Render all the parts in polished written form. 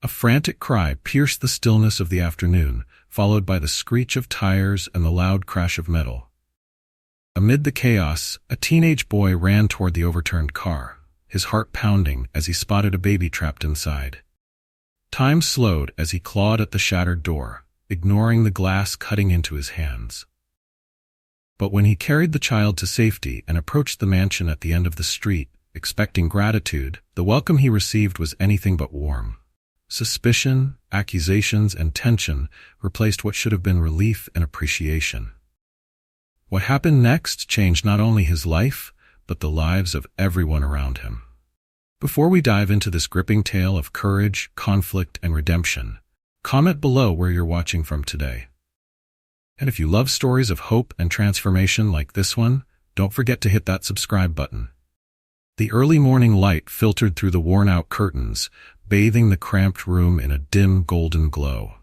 A frantic cry pierced the stillness of the afternoon, followed by the screech of tires and the loud crash of metal. Amid the chaos, a teenage boy ran toward the overturned car, his heart pounding as he spotted a baby trapped inside. Time slowed as he clawed at the shattered door, ignoring the glass cutting into his hands. But when he carried the child to safety and approached the mansion at the end of the street, expecting gratitude, the welcome he received was anything but warm. Suspicion, accusations, and tension replaced what should have been relief and appreciation. What happened next changed not only his life, but the lives of everyone around him. Before we dive into this gripping tale of courage, conflict, and redemption, comment below where you're watching from today. And if you love stories of hope and transformation like this one, don't forget to hit that subscribe button. The early morning light filtered through the worn-out curtains, bathing the cramped room in a dim golden glow.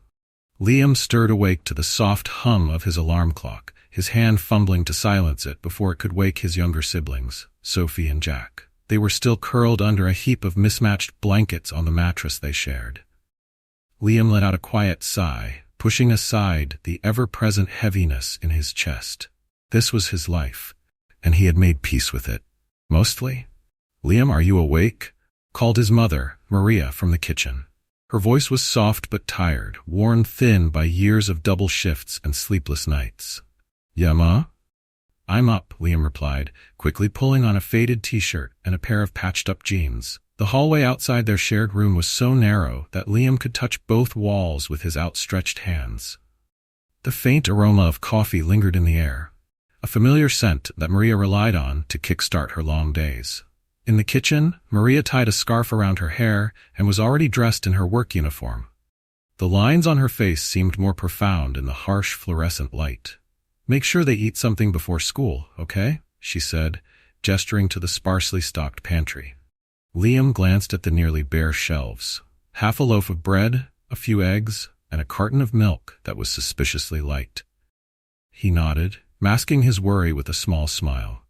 Liam stirred awake to the soft hum of his alarm clock, his hand fumbling to silence it before it could wake his younger siblings, Sophie and Jack. They were still curled under a heap of mismatched blankets on the mattress they shared. Liam let out a quiet sigh, pushing aside the ever-present heaviness in his chest. This was his life, and he had made peace with it. Mostly. "Liam, are you awake?" called his mother, Maria, from the kitchen. Her voice was soft but tired, worn thin by years of double shifts and sleepless nights. "Yeah, Ma?" "I'm up," Liam replied, quickly pulling on a faded t-shirt and a pair of patched-up jeans. The hallway outside their shared room was so narrow that Liam could touch both walls with his outstretched hands. The faint aroma of coffee lingered in the air, a familiar scent that Maria relied on to kickstart her long days. In the kitchen, Maria tied a scarf around her hair and was already dressed in her work uniform. The lines on her face seemed more profound in the harsh fluorescent light. "Make sure they eat something before school, okay?" she said, gesturing to the sparsely stocked pantry. Liam glanced at the nearly bare shelves. Half a loaf of bread, a few eggs, and a carton of milk that was suspiciously light. He nodded, masking his worry with a small smile.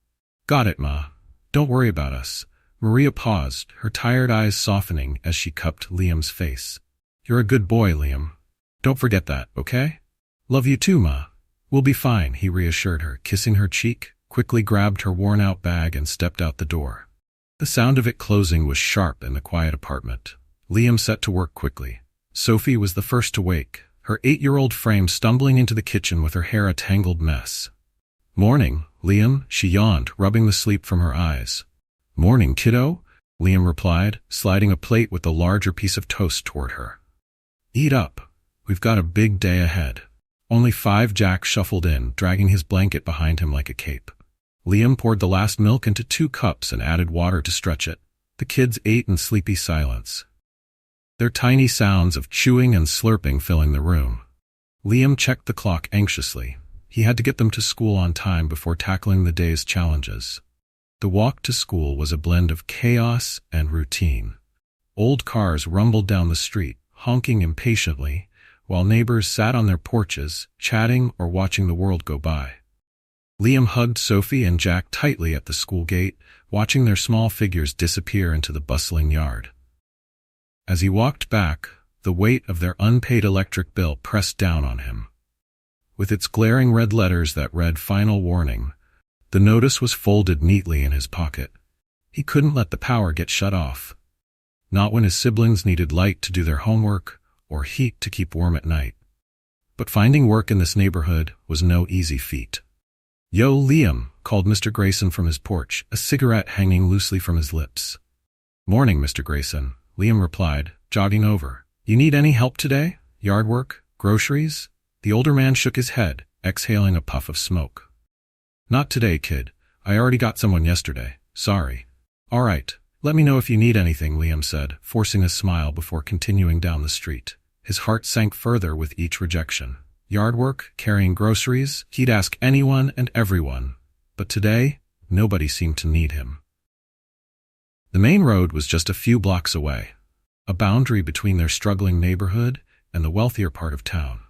"Got it, Ma. Don't worry about us." Maria paused, her tired eyes softening as she cupped Liam's face. "You're a good boy, Liam. Don't forget that, okay?" "Love you too, Ma." "We'll be fine," he reassured her, kissing her cheek, quickly grabbed her worn-out bag and stepped out the door. The sound of it closing was sharp in the quiet apartment. Liam set to work quickly. Sophie was the first to wake, her 8-year-old frame stumbling into the kitchen with her hair a tangled mess. "Morning, Liam," she yawned, rubbing the sleep from her eyes. "Morning, kiddo," Liam replied, sliding a plate with a larger piece of toast toward her. "Eat up. We've got a big day ahead." Only 5. Jack shuffled in, dragging his blanket behind him like a cape. Liam poured the last milk into 2 cups and added water to stretch it. The kids ate in sleepy silence, their tiny sounds of chewing and slurping filling the room. Liam checked the clock anxiously. He had to get them to school on time before tackling the day's challenges. The walk to school was a blend of chaos and routine. Old cars rumbled down the street, honking impatiently, while neighbors sat on their porches, chatting or watching the world go by. Liam hugged Sophie and Jack tightly at the school gate, watching their small figures disappear into the bustling yard. As he walked back, the weight of their unpaid electric bill pressed down on him. With its glaring red letters that read "Final Warning," the notice was folded neatly in his pocket. He couldn't let the power get shut off. Not when his siblings needed light to do their homework or heat to keep warm at night. But finding work in this neighborhood was no easy feat. "Yo, Liam," called Mr. Grayson from his porch, a cigarette hanging loosely from his lips. "Morning, Mr. Grayson," Liam replied, jogging over. "You need any help today? Yard work? Groceries?" The older man shook his head, exhaling a puff of smoke. "Not today, kid. I already got someone yesterday. Sorry." "All right. Let me know if you need anything," Liam said, forcing a smile before continuing down the street. His heart sank further with each rejection. Yard work, carrying groceries, he'd ask anyone and everyone. But today, nobody seemed to need him. The main road was just a few blocks away, a boundary between their struggling neighborhood and the wealthier part of town.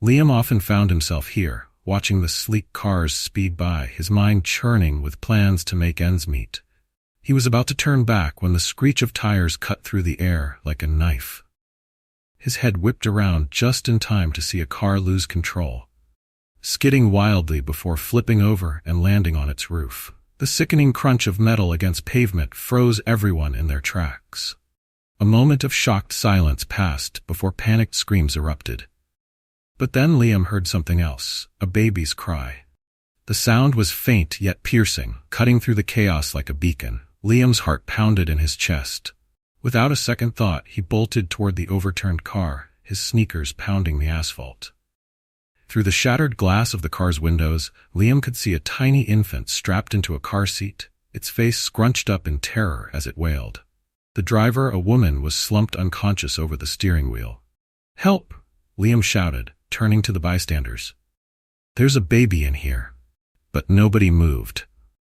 Liam often found himself here, watching the sleek cars speed by, his mind churning with plans to make ends meet. He was about to turn back when the screech of tires cut through the air like a knife. his head whipped around just in time to see a car lose control, skidding wildly before flipping over and landing on its roof. The sickening crunch of metal against pavement froze everyone in their tracks. A moment of shocked silence passed before panicked screams erupted. But then Liam heard something else, a baby's cry. The sound was faint yet piercing, cutting through the chaos like a beacon. Liam's heart pounded in his chest. Without a second thought, he bolted toward the overturned car, his sneakers pounding the asphalt. Through the shattered glass of the car's windows, Liam could see a tiny infant strapped into a car seat, its face scrunched up in terror as it wailed. The driver, a woman, was slumped unconscious over the steering wheel. "Help!" Liam shouted, turning to the bystanders. "There's a baby in here." But nobody moved.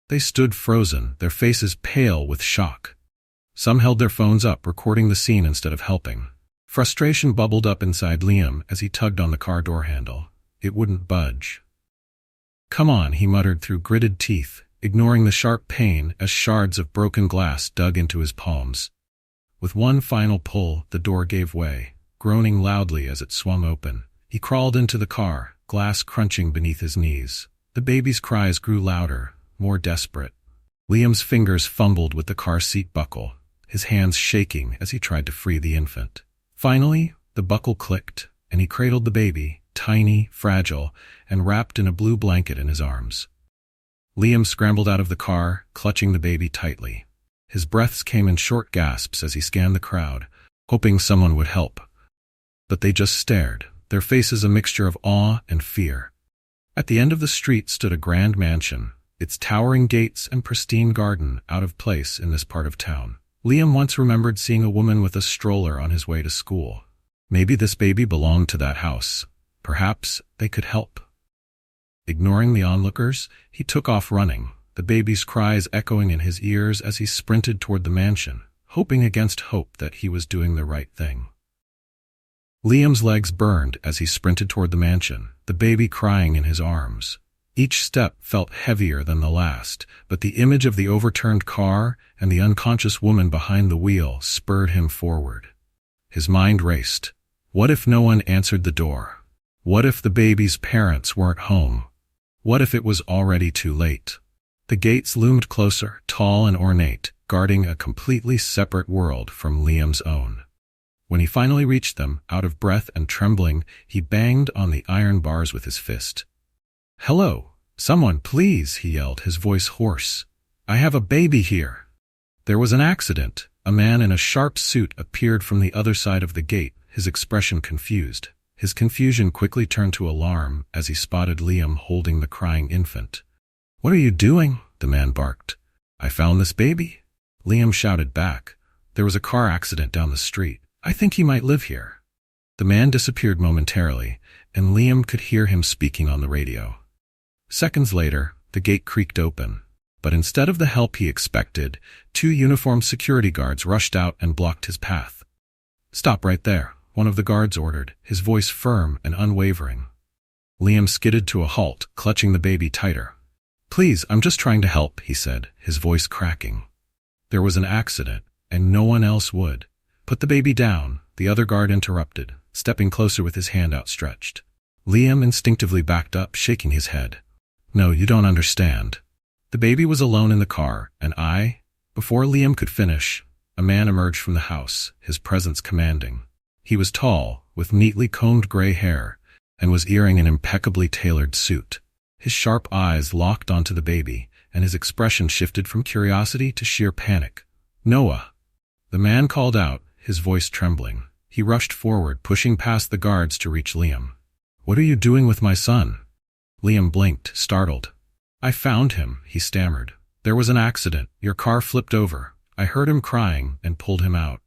They stood frozen, their faces pale with shock. Some held their phones up, recording the scene instead of helping. Frustration bubbled up inside Liam as he tugged on the car door handle. It wouldn't budge. "Come on," he muttered through gritted teeth, ignoring the sharp pain as shards of broken glass dug into his palms. With one final pull, the door gave way, groaning loudly as it swung open. He crawled into the car, glass crunching beneath his knees. The baby's cries grew louder, more desperate. Liam's fingers fumbled with the car seat buckle, his hands shaking as he tried to free the infant. Finally, the buckle clicked, and he cradled the baby, tiny, fragile, and wrapped in a blue blanket in his arms. Liam scrambled out of the car, clutching the baby tightly. His breaths came in short gasps as he scanned the crowd, hoping someone would help. But they just stared, their faces a mixture of awe and fear. At the end of the street stood a grand mansion, its towering gates and pristine garden out of place in this part of town. Liam once remembered seeing a woman with a stroller on his way to school. Maybe this baby belonged to that house. Perhaps they could help. Ignoring the onlookers, he took off running, the baby's cries echoing in his ears as he sprinted toward the mansion, hoping against hope that he was doing the right thing. Liam's legs burned as he sprinted toward the mansion, the baby crying in his arms. Each step felt heavier than the last, but the image of the overturned car and the unconscious woman behind the wheel spurred him forward. His mind raced. What if no one answered the door? What if the baby's parents weren't home? What if it was already too late? The gates loomed closer, tall and ornate, guarding a completely separate world from Liam's own. When he finally reached them, out of breath and trembling, he banged on the iron bars with his fist. "Hello, someone, please," he yelled, his voice hoarse. "I have a baby here." There was an accident. A man in a sharp suit appeared from the other side of the gate, his expression confused. His confusion quickly turned to alarm as he spotted Liam holding the crying infant. "What are you doing?" the man barked. "I found this baby," Liam shouted back. "There was a car accident down the street. I think he might live here." The man disappeared momentarily, and Liam could hear him speaking on the radio. Seconds later, the gate creaked open. But instead of the help he expected, 2 uniformed security guards rushed out and blocked his path. "Stop right there," one of the guards ordered, his voice firm and unwavering. Liam skidded to a halt, clutching the baby tighter. "Please, I'm just trying to help," he said, his voice cracking. "There was an accident, and no one else would." "Put the baby down," the other guard interrupted, stepping closer with his hand outstretched. Liam instinctively backed up, shaking his head. "No, you don't understand. The baby was alone in the car, and I—" Before Liam could finish, a man emerged from the house, his presence commanding. He was tall, with neatly combed gray hair, and was wearing an impeccably tailored suit. His sharp eyes locked onto the baby, and his expression shifted from curiosity to sheer panic. "Noah!" The man called out, his voice trembling. He rushed forward, pushing past the guards to reach Liam. "What are you doing with my son?" Liam blinked, startled. "I found him," he stammered. "There was an accident. Your car flipped over. I heard him crying and pulled him out."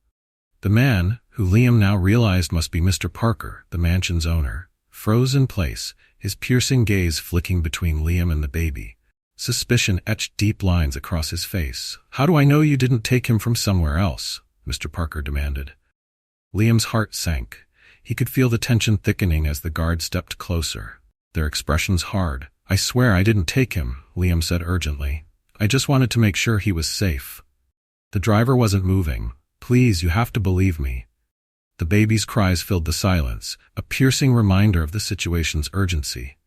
The man, who Liam now realized must be Mr. Parker, the mansion's owner, froze in place, his piercing gaze flicking between Liam and the baby. Suspicion etched deep lines across his face. "How do I know you didn't take him from somewhere else?" Mr. Parker demanded. Liam's heart sank. He could feel the tension thickening as the guards stepped closer, their expressions hard. "I swear I didn't take him," Liam said urgently. "I just wanted to make sure he was safe." The driver wasn't moving. "Please, you have to believe me." The baby's cries filled the silence, a piercing reminder of the situation's urgency.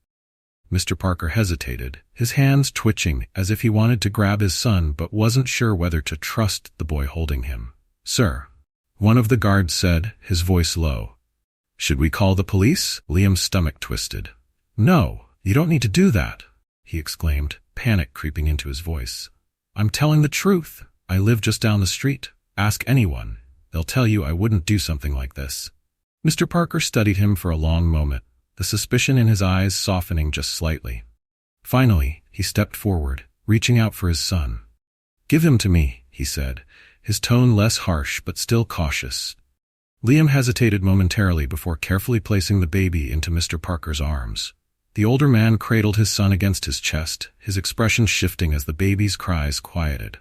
Mr. Parker hesitated, his hands twitching as if he wanted to grab his son but wasn't sure whether to trust the boy holding him. "Sir," one of the guards said, his voice low. "Should we call the police?" Liam's stomach twisted. "No, you don't need to do that," he exclaimed, panic creeping into his voice. "I'm telling the truth. I live just down the street. Ask anyone. They'll tell you I wouldn't do something like this." Mr. Parker studied him for a long moment, the suspicion in his eyes softening just slightly. Finally, he stepped forward, reaching out for his son. "Give him to me," he said, his tone less harsh but still cautious. Liam hesitated momentarily before carefully placing the baby into Mr. Parker's arms. The older man cradled his son against his chest, his expression shifting as the baby's cries quieted.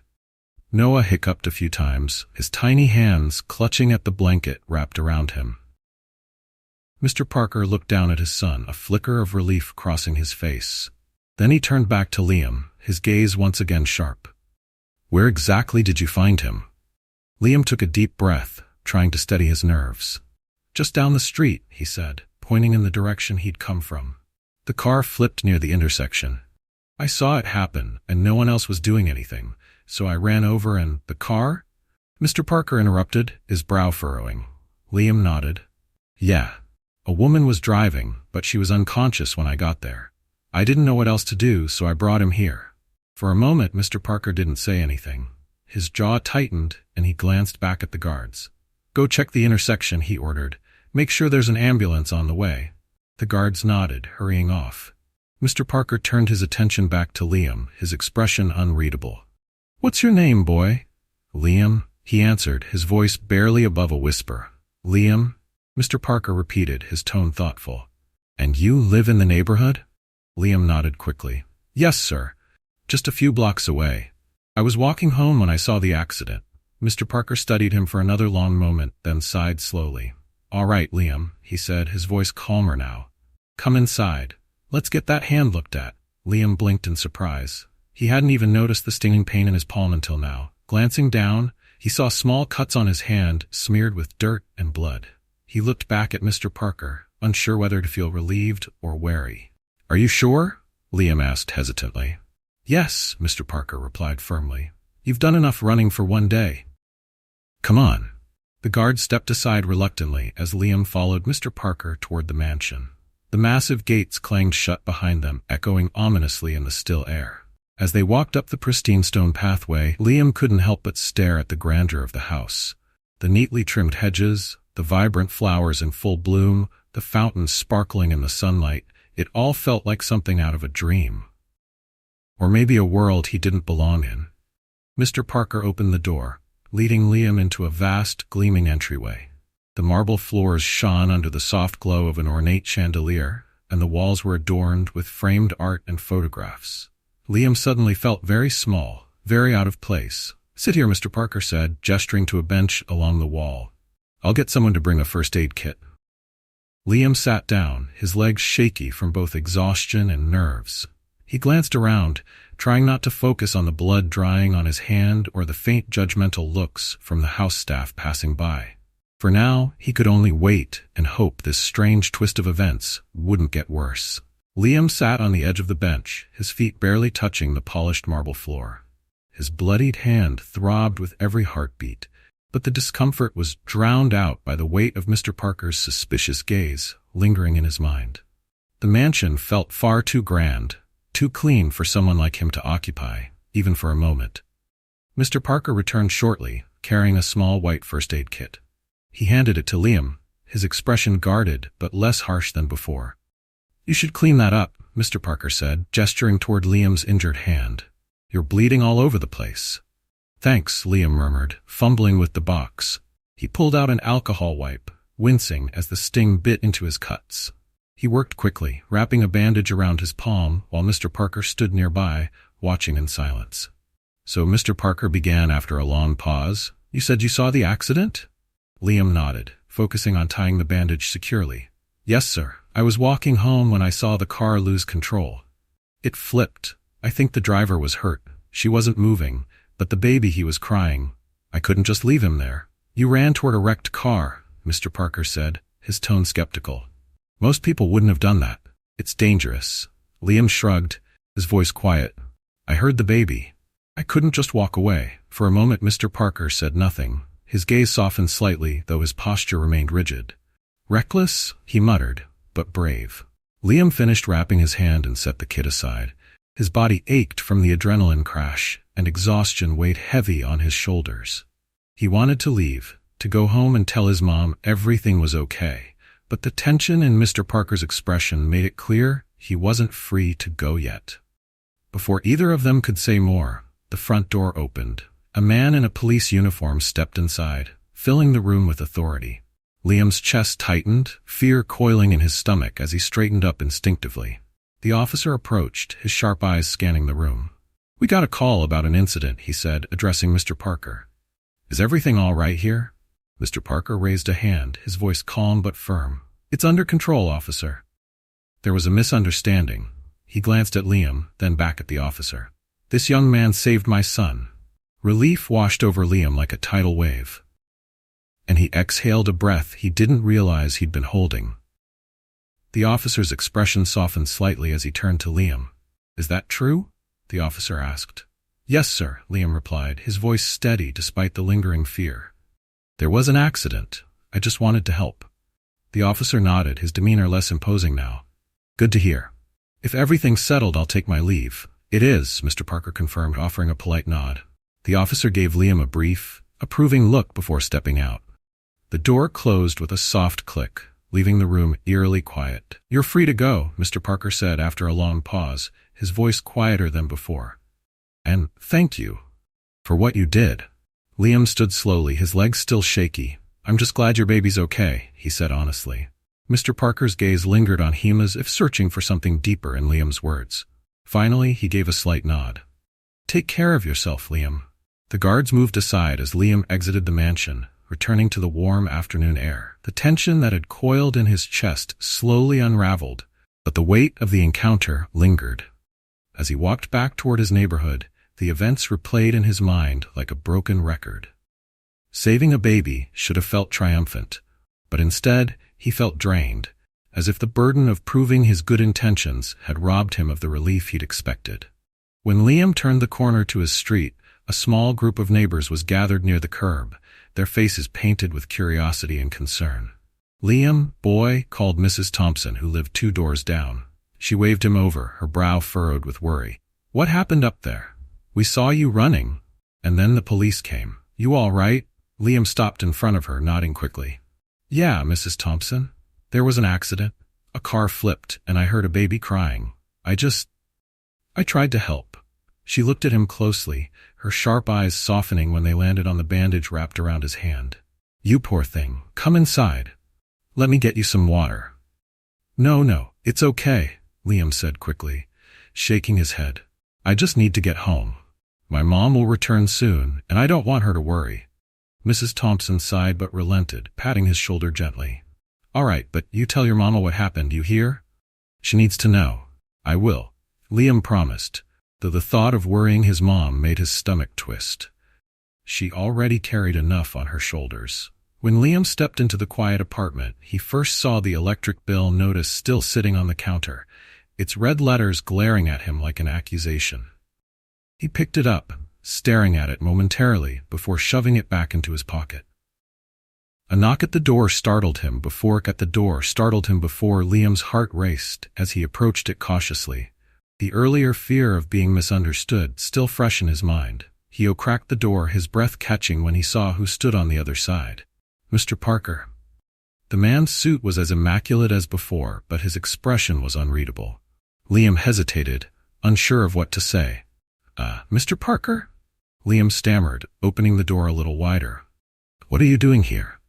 Noah hiccuped a few times, his tiny hands clutching at the blanket wrapped around him. Mr. Parker looked down at his son, a flicker of relief crossing his face. Then he turned back to Liam, his gaze once again sharp. "Where exactly did you find him?" Liam took a deep breath, trying to steady his nerves. "Just down the street," he said, pointing in the direction he'd come from. The car flipped near the intersection. "I saw it happen, and no one else was doing anything, so I ran over and—" "The car?" Mr. Parker interrupted, his brow furrowing. Liam nodded. "Yeah. A woman was driving, but she was unconscious when I got there. I didn't know what else to do, so I brought him here." For a moment, Mr. Parker didn't say anything. His jaw tightened, and he glanced back at the guards. "Go check the intersection," he ordered. "Make sure there's an ambulance on the way." The guards nodded, hurrying off. Mr. Parker turned his attention back to Liam, his expression unreadable. "What's your name, boy?" "Liam," he answered, his voice barely above a whisper. "Liam?" Mr. Parker repeated, his tone thoughtful. "And you live in the neighborhood?" Liam nodded quickly. "Yes, sir. Just a few blocks away. I was walking home when I saw the accident." Mr. Parker studied him for another long moment, then sighed slowly. "All right, Liam," he said, his voice calmer now. "Come inside. Let's get that hand looked at." Liam blinked in surprise. He hadn't even noticed the stinging pain in his palm until now. Glancing down, he saw small cuts on his hand, smeared with dirt and blood. He looked back at Mr. Parker, unsure whether to feel relieved or wary. "Are you sure?" Liam asked hesitantly. "Yes," Mr. Parker replied firmly. "You've done enough running for one day. Come on." The guard stepped aside reluctantly as Liam followed Mr. Parker toward the mansion. The massive gates clanged shut behind them, echoing ominously in the still air. As they walked up the pristine stone pathway, Liam couldn't help but stare at the grandeur of the house. The neatly trimmed hedges, the vibrant flowers in full bloom, the fountains sparkling in the sunlight, it all felt like something out of a dream. Or maybe a world he didn't belong in. Mr. Parker opened the door, leading Liam into a vast, gleaming entryway. The marble floors shone under the soft glow of an ornate chandelier, and the walls were adorned with framed art and photographs. Liam suddenly felt very small, very out of place. "Sit here," Mr. Parker said, gesturing to a bench along the wall. "I'll get someone to bring a first aid kit." Liam sat down, his legs shaky from both exhaustion and nerves. He glanced around, trying not to focus on the blood drying on his hand or the faint judgmental looks from the house staff passing by. For now, he could only wait and hope this strange twist of events wouldn't get worse. Liam sat on the edge of the bench, his feet barely touching the polished marble floor. His bloodied hand throbbed with every heartbeat, but the discomfort was drowned out by the weight of Mr. Parker's suspicious gaze lingering in his mind. The mansion felt far too grand, too clean for someone like him to occupy, even for a moment. Mr. Parker returned shortly, carrying a small white first aid kit. He handed it to Liam, his expression guarded but less harsh than before. "You should clean that up," Mr. Parker said, gesturing toward Liam's injured hand. "You're bleeding all over the place." "Thanks," Liam murmured, fumbling with the box. He pulled out an alcohol wipe, wincing as the sting bit into his cuts. He worked quickly, wrapping a bandage around his palm while Mr. Parker stood nearby, watching in silence. "So," Mr. Parker began after a long pause, "you said you saw the accident?" Liam nodded, focusing on tying the bandage securely. "Yes, sir. I was walking home when I saw the car lose control. It flipped. I think the driver was hurt. She wasn't moving, but the baby, he was crying. I couldn't just leave him there." "You ran toward a wrecked car," Mr. Parker said, his tone skeptical. Most people wouldn't have done that. It's dangerous. Liam shrugged, his voice quiet. I heard the baby. I couldn't just walk away. For a moment Mr. Parker said nothing. His gaze softened slightly, though his posture remained rigid. Reckless, he muttered, but brave. Liam finished wrapping his hand and set the kid aside. His body ached from the adrenaline crash, and exhaustion weighed heavy on his shoulders. He wanted to leave, to go home and tell his mom everything was okay, but the tension in Mr. Parker's expression made it clear he wasn't free to go yet. Before either of them could say more, the front door opened. A man in a police uniform stepped inside, filling the room with authority. Liam's chest tightened, fear coiling in his stomach as he straightened up instinctively. The officer approached, his sharp eyes scanning the room. We got a call about an incident, he said, addressing Mr. Parker. Is everything all right here? Mr. Parker raised a hand, his voice calm but firm. It's under control, officer. There was a misunderstanding. He glanced at Liam, then back at the officer. This young man saved my son. Relief washed over Liam like a tidal wave. And he exhaled a breath he didn't realize he'd been holding. The officer's expression softened slightly as he turned to Liam. Is that true? The officer asked. Yes, sir, Liam replied, his voice steady despite the lingering fear. There was an accident. I just wanted to help. The officer nodded, his demeanor less imposing now. Good to hear. If everything's settled, I'll take my leave. It is, Mr. Parker confirmed, offering a polite nod. The officer gave Liam a brief, approving look before stepping out. The door closed with a soft click, leaving the room eerily quiet. You're free to go, Mr. Parker said after a long pause, his voice quieter than before. And thank you for what you did. Liam stood slowly, his legs still shaky. I'm just glad your baby's okay, he said honestly. Mr. Parker's gaze lingered on him as if searching for something deeper in Liam's words. Finally, he gave a slight nod. Take care of yourself, Liam. The guards moved aside as Liam exited the mansion, returning to the warm afternoon air. The tension that had coiled in his chest slowly unraveled, but the weight of the encounter lingered. As he walked back toward his neighborhood, the events replayed in his mind like a broken record. Saving a baby should have felt triumphant, but instead he felt drained, as if the burden of proving his good intentions had robbed him of the relief he'd expected. When Liam turned the corner to his street, a small group of neighbors was gathered near the curb, their faces painted with curiosity and concern. Liam, boy, called Mrs. Thompson, who lived 2 doors down. She waved him over, her brow furrowed with worry. What happened up there? We saw you running. And then the police came. You all right? Liam stopped in front of her, nodding quickly. Yeah, Mrs. Thompson. There was an accident. A car flipped, and I heard a baby crying. I tried to help. She looked at him closely, her sharp eyes softening when they landed on the bandage wrapped around his hand. You poor thing. Come inside. Let me get you some water. No, it's okay, Liam said quickly, shaking his head. I just need to get home. My mom will return soon, and I don't want her to worry. Mrs. Thompson sighed but relented, patting his shoulder gently. All right, but you tell your mama what happened, you hear? She needs to know. I will, Liam promised, though the thought of worrying his mom made his stomach twist. She already carried enough on her shoulders. When Liam stepped into the quiet apartment, he first saw the electric bill notice still sitting on the counter, its red letters glaring at him like an accusation. He picked it up, staring at it momentarily before shoving it back into his pocket. A knock at the door startled him before Liam's heart raced as he approached it cautiously, the earlier fear of being misunderstood still fresh in his mind. He cracked the door, his breath catching when he saw who stood on the other side. Mr. Parker. The man's suit was as immaculate as before, but his expression was unreadable. Liam hesitated, unsure of what to say. Mr. Parker? Liam stammered, opening the door a little wider. What are you doing here?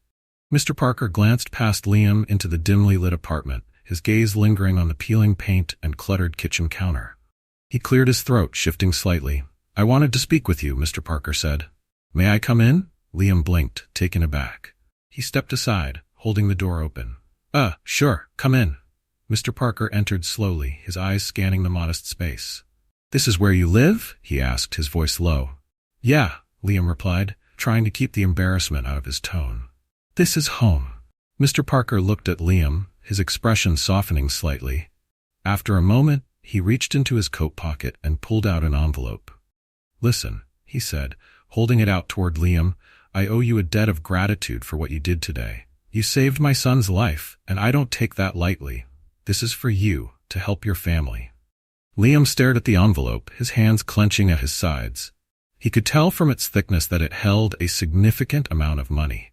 Mr. Parker glanced past Liam into the dimly lit apartment, his gaze lingering on the peeling paint and cluttered kitchen counter. He cleared his throat, shifting slightly. I wanted to speak with you, Mr. Parker said. May I come in? Liam blinked, taken aback. He stepped aside, holding the door open. Sure, come in. Mr. Parker entered slowly, his eyes scanning the modest space. This is where you live? He asked, his voice low. Yeah, Liam replied, trying to keep the embarrassment out of his tone. This is home. Mr. Parker looked at Liam, his expression softening slightly. After a moment, he reached into his coat pocket and pulled out an envelope. "Listen," he said, holding it out toward Liam, "I owe you a debt of gratitude for what you did today. You saved my son's life, and I don't take that lightly. This is for you, to help your family." Liam stared at the envelope, his hands clenching at his sides. He could tell from its thickness that it held a significant amount of money,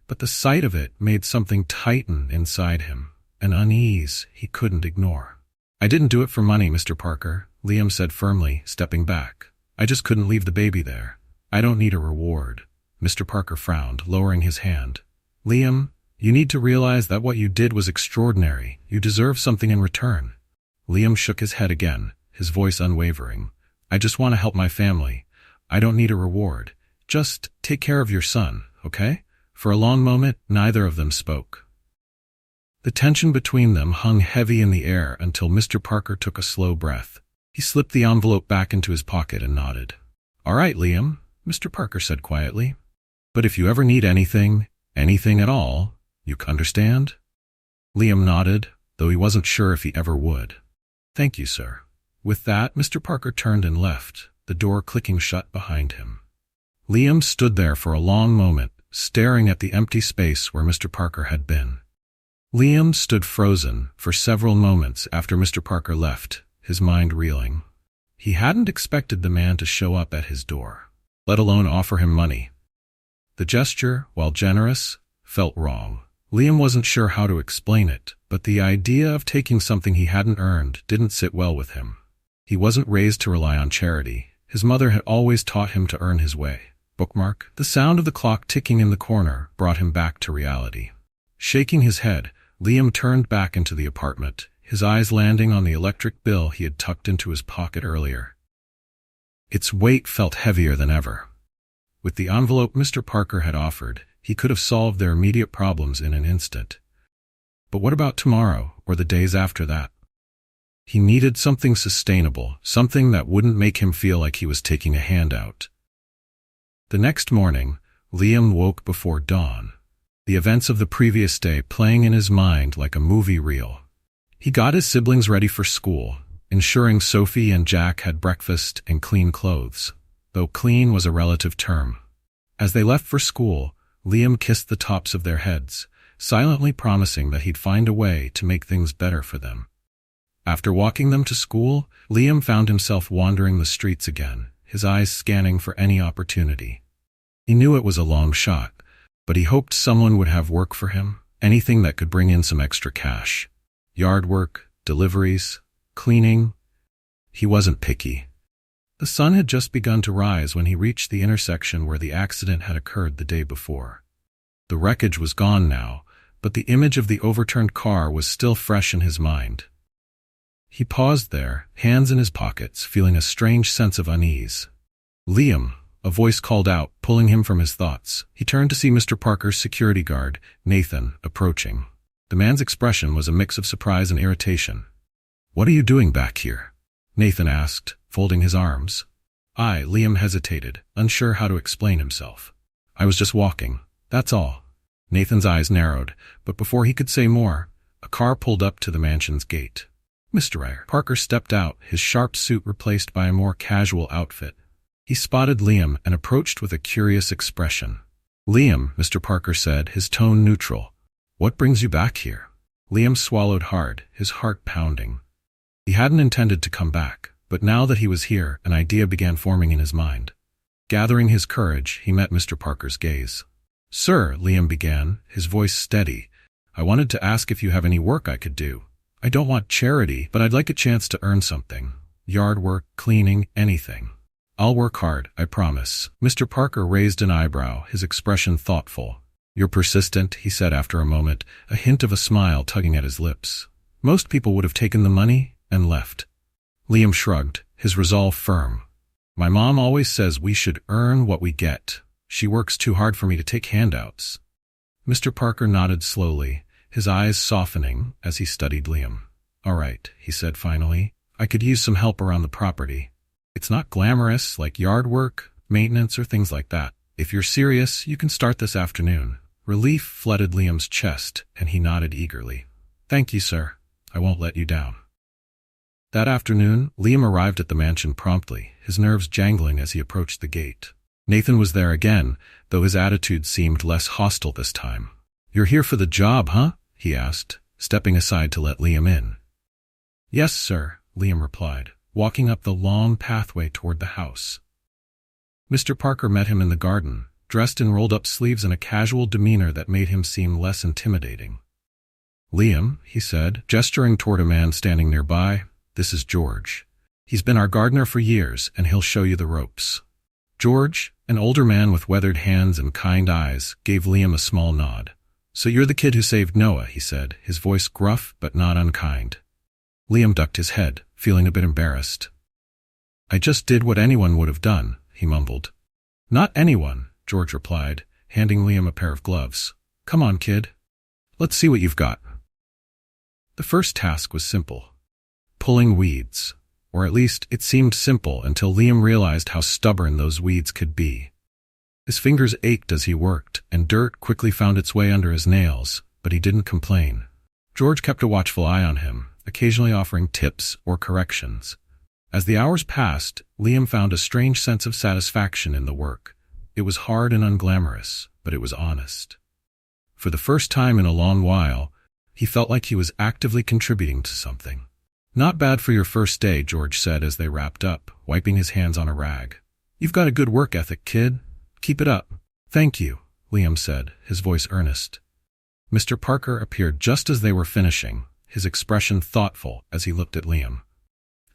but the sight of it made something tighten inside him, an unease he couldn't ignore. "I didn't do it for money, Mr. Parker," Liam said firmly, stepping back. "I just couldn't leave the baby there. I don't need a reward." Mr. Parker frowned, lowering his hand. "Liam, you need to realize that what you did was extraordinary. You deserve something in return." Liam shook his head again, his voice unwavering. "I just want to help my family. I don't need a reward. Just take care of your son, okay?" For a long moment, neither of them spoke. The tension between them hung heavy in the air until Mr. Parker took a slow breath. He slipped the envelope back into his pocket and nodded. "All right, Liam," Mr. Parker said quietly. "But if you ever need anything at all, you understand?" Liam nodded, though he wasn't sure if he ever would. "Thank you, sir." With that, Mr. Parker turned and left, the door clicking shut behind him. Liam stood there for a long moment, staring at the empty space where Mr. Parker had been. Liam stood frozen for several moments after Mr. Parker left, his mind reeling. He hadn't expected the man to show up at his door, let alone offer him money. The gesture, while generous, felt wrong. Liam wasn't sure how to explain it, but the idea of taking something he hadn't earned didn't sit well with him. He wasn't raised to rely on charity. His mother had always taught him to earn his way. Bookmark. The sound of the clock ticking in the corner brought him back to reality. Shaking his head, Liam turned back into the apartment, his eyes landing on the electric bill he had tucked into his pocket earlier. Its weight felt heavier than ever. With the envelope Mr. Parker had offered, he could have solved their immediate problems in an instant. But what about tomorrow, or the days after that? He needed something sustainable, something that wouldn't make him feel like he was taking a handout. The next morning, Liam woke before dawn, the events of the previous day playing in his mind like a movie reel. He got his siblings ready for school, ensuring Sophie and Jack had breakfast and clean clothes, though clean was a relative term. As they left for school, Liam kissed the tops of their heads, silently promising that he'd find a way to make things better for them. After walking them to school, Liam found himself wandering the streets again, his eyes scanning for any opportunity. He knew it was a long shot, but he hoped someone would have work for him, anything that could bring in some extra cash. Yard work, deliveries, cleaning. He wasn't picky. The sun had just begun to rise when he reached the intersection where the accident had occurred the day before. The wreckage was gone now, but the image of the overturned car was still fresh in his mind. He paused there, hands in his pockets, feeling a strange sense of unease. "Liam," a voice called out, pulling him from his thoughts. He turned to see Mr. Parker's security guard, Nathan, approaching. The man's expression was a mix of surprise and irritation. "What are you doing back here?" Nathan asked, folding his arms. Liam hesitated, unsure how to explain himself. "I was just walking, that's all." Nathan's eyes narrowed, but before he could say more, a car pulled up to the mansion's gate. Mr. Parker stepped out, his sharp suit replaced by a more casual outfit. He spotted Liam and approached with a curious expression. "Liam," Mr. Parker said, his tone neutral. "What brings you back here?" Liam swallowed hard, his heart pounding. He hadn't intended to come back, but now that he was here, an idea began forming in his mind. Gathering his courage, he met Mr. Parker's gaze. "Sir," Liam began, his voice steady, "I wanted to ask if you have any work I could do. I don't want charity, but I'd like a chance to earn something. Yard work, cleaning, anything. I'll work hard, I promise." Mr. Parker raised an eyebrow, his expression thoughtful. "You're persistent," he said after a moment, a hint of a smile tugging at his lips. "Most people would have taken the money and left." Liam shrugged, his resolve firm. "My mom always says we should earn what we get. She works too hard for me to take handouts." Mr. Parker nodded slowly, his eyes softening as he studied Liam. "All right," he said finally. "I could use some help around the property. It's not glamorous like yard work, maintenance, or things like that. If you're serious, you can start this afternoon. Relief flooded Liam's chest, and he nodded eagerly. "Thank you, sir. I won't let you down." That afternoon, Liam arrived at the mansion promptly, his nerves jangling as he approached the gate. Nathan was there again, though his attitude seemed less hostile this time. "You're here for the job, huh?" he asked, stepping aside to let Liam in. "Yes, sir," Liam replied, walking up the long pathway toward the house. Mr. Parker met him in the garden, dressed in rolled-up sleeves and a casual demeanor that made him seem less intimidating. "Liam," he said, gesturing toward a man standing nearby, "this is George. He's been our gardener for years, and he'll show you the ropes." George, an older man with weathered hands and kind eyes, gave Liam a small nod. "So you're the kid who saved Noah," he said, his voice gruff but not unkind. Liam ducked his head, feeling a bit embarrassed. "I just did what anyone would have done," he mumbled. "Not anyone," George replied, handing Liam a pair of gloves. "Come on, kid. Let's see what you've got." The first task was simple. Pulling weeds. Or at least, it seemed simple until Liam realized how stubborn those weeds could be. His fingers ached as he worked, and dirt quickly found its way under his nails, but he didn't complain. George kept a watchful eye on him, occasionally offering tips or corrections. As the hours passed, Liam found a strange sense of satisfaction in the work. It was hard and unglamorous, but it was honest. For the first time in a long while, he felt like he was actively contributing to something. "Not bad for your first day," George said as they wrapped up, wiping his hands on a rag. "You've got a good work ethic, kid. Keep it up." "Thank you," Liam said, his voice earnest. Mr. Parker appeared just as they were finishing, his expression thoughtful as he looked at Liam.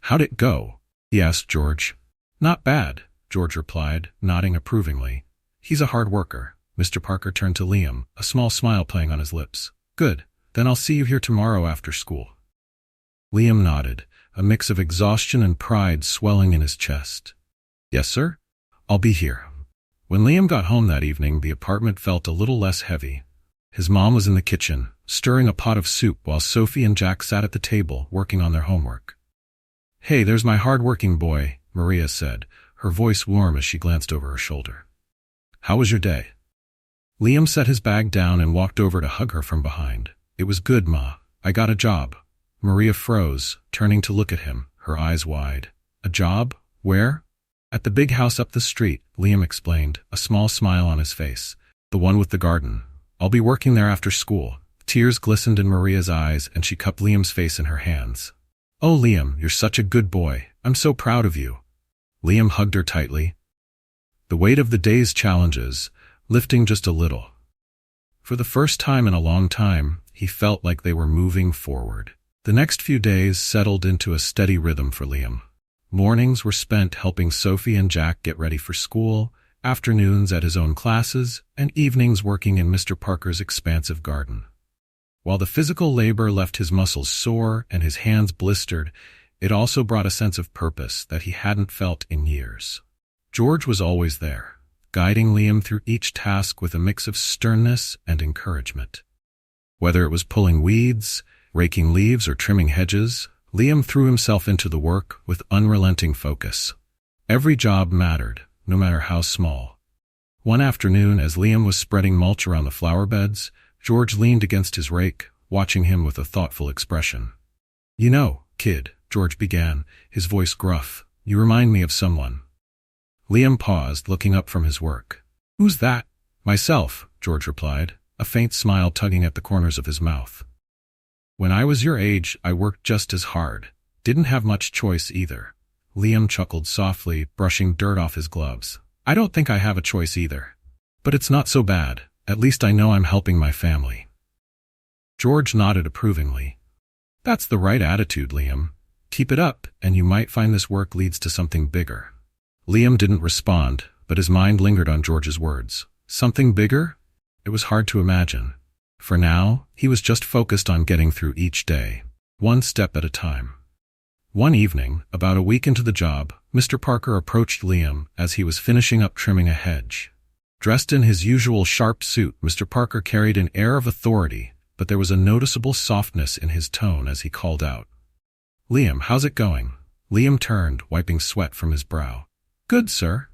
"How'd it go?" he asked George. "Not bad," George replied, nodding approvingly. "He's a hard worker." Mr. Parker turned to Liam, a small smile playing on his lips. "Good. Then I'll see you here tomorrow after school." Liam nodded, a mix of exhaustion and pride swelling in his chest. "Yes, sir? I'll be here." When Liam got home that evening, the apartment felt a little less heavy. His mom was in the kitchen, stirring a pot of soup while Sophie and Jack sat at the table, working on their homework. "Hey, there's my hard-working boy," Maria said, her voice warm as she glanced over her shoulder. "How was your day?" Liam set his bag down and walked over to hug her from behind. "It was good, Ma. I got a job." Maria froze, turning to look at him, her eyes wide. "A job? Where?" "At the big house up the street," Liam explained, a small smile on his face. "The one with the garden. I'll be working there after school." Tears glistened in Maria's eyes, and she cupped Liam's face in her hands. "Oh, Liam, you're such a good boy. I'm so proud of you." Liam hugged her tightly. The weight of the day's challenges, lifting just a little. For the first time in a long time, he felt like they were moving forward. The next few days settled into a steady rhythm for Liam. Mornings were spent helping Sophie and Jack get ready for school, afternoons at his own classes, and evenings working in Mr. Parker's expansive garden. While the physical labor left his muscles sore and his hands blistered, it also brought a sense of purpose that he hadn't felt in years. George was always there, guiding Liam through each task with a mix of sternness and encouragement. Whether it was pulling weeds, raking leaves, or trimming hedges, Liam threw himself into the work with unrelenting focus. Every job mattered, no matter how small. One afternoon, as Liam was spreading mulch around the flower beds, George leaned against his rake, watching him with a thoughtful expression. "You know, kid," George began, his voice gruff, "you remind me of someone." Liam paused, looking up from his work. "Who's that?" "Myself," George replied, a faint smile tugging at the corners of his mouth. "When I was your age, I worked just as hard. Didn't have much choice either." Liam chuckled softly, brushing dirt off his gloves. "I don't think I have a choice either. But it's not so bad. At least I know I'm helping my family." George nodded approvingly. "That's the right attitude, Liam. Keep it up, and you might find this work leads to something bigger." Liam didn't respond, but his mind lingered on George's words. Something bigger? It was hard to imagine. For now, he was just focused on getting through each day, one step at a time. One evening, about a week into the job, Mr. Parker approached Liam as he was finishing up trimming a hedge. Dressed in his usual sharp suit, Mr. Parker carried an air of authority, but there was a noticeable softness in his tone as he called out, "Liam, how's it going?" Liam turned, wiping sweat from his brow. "Good, sir.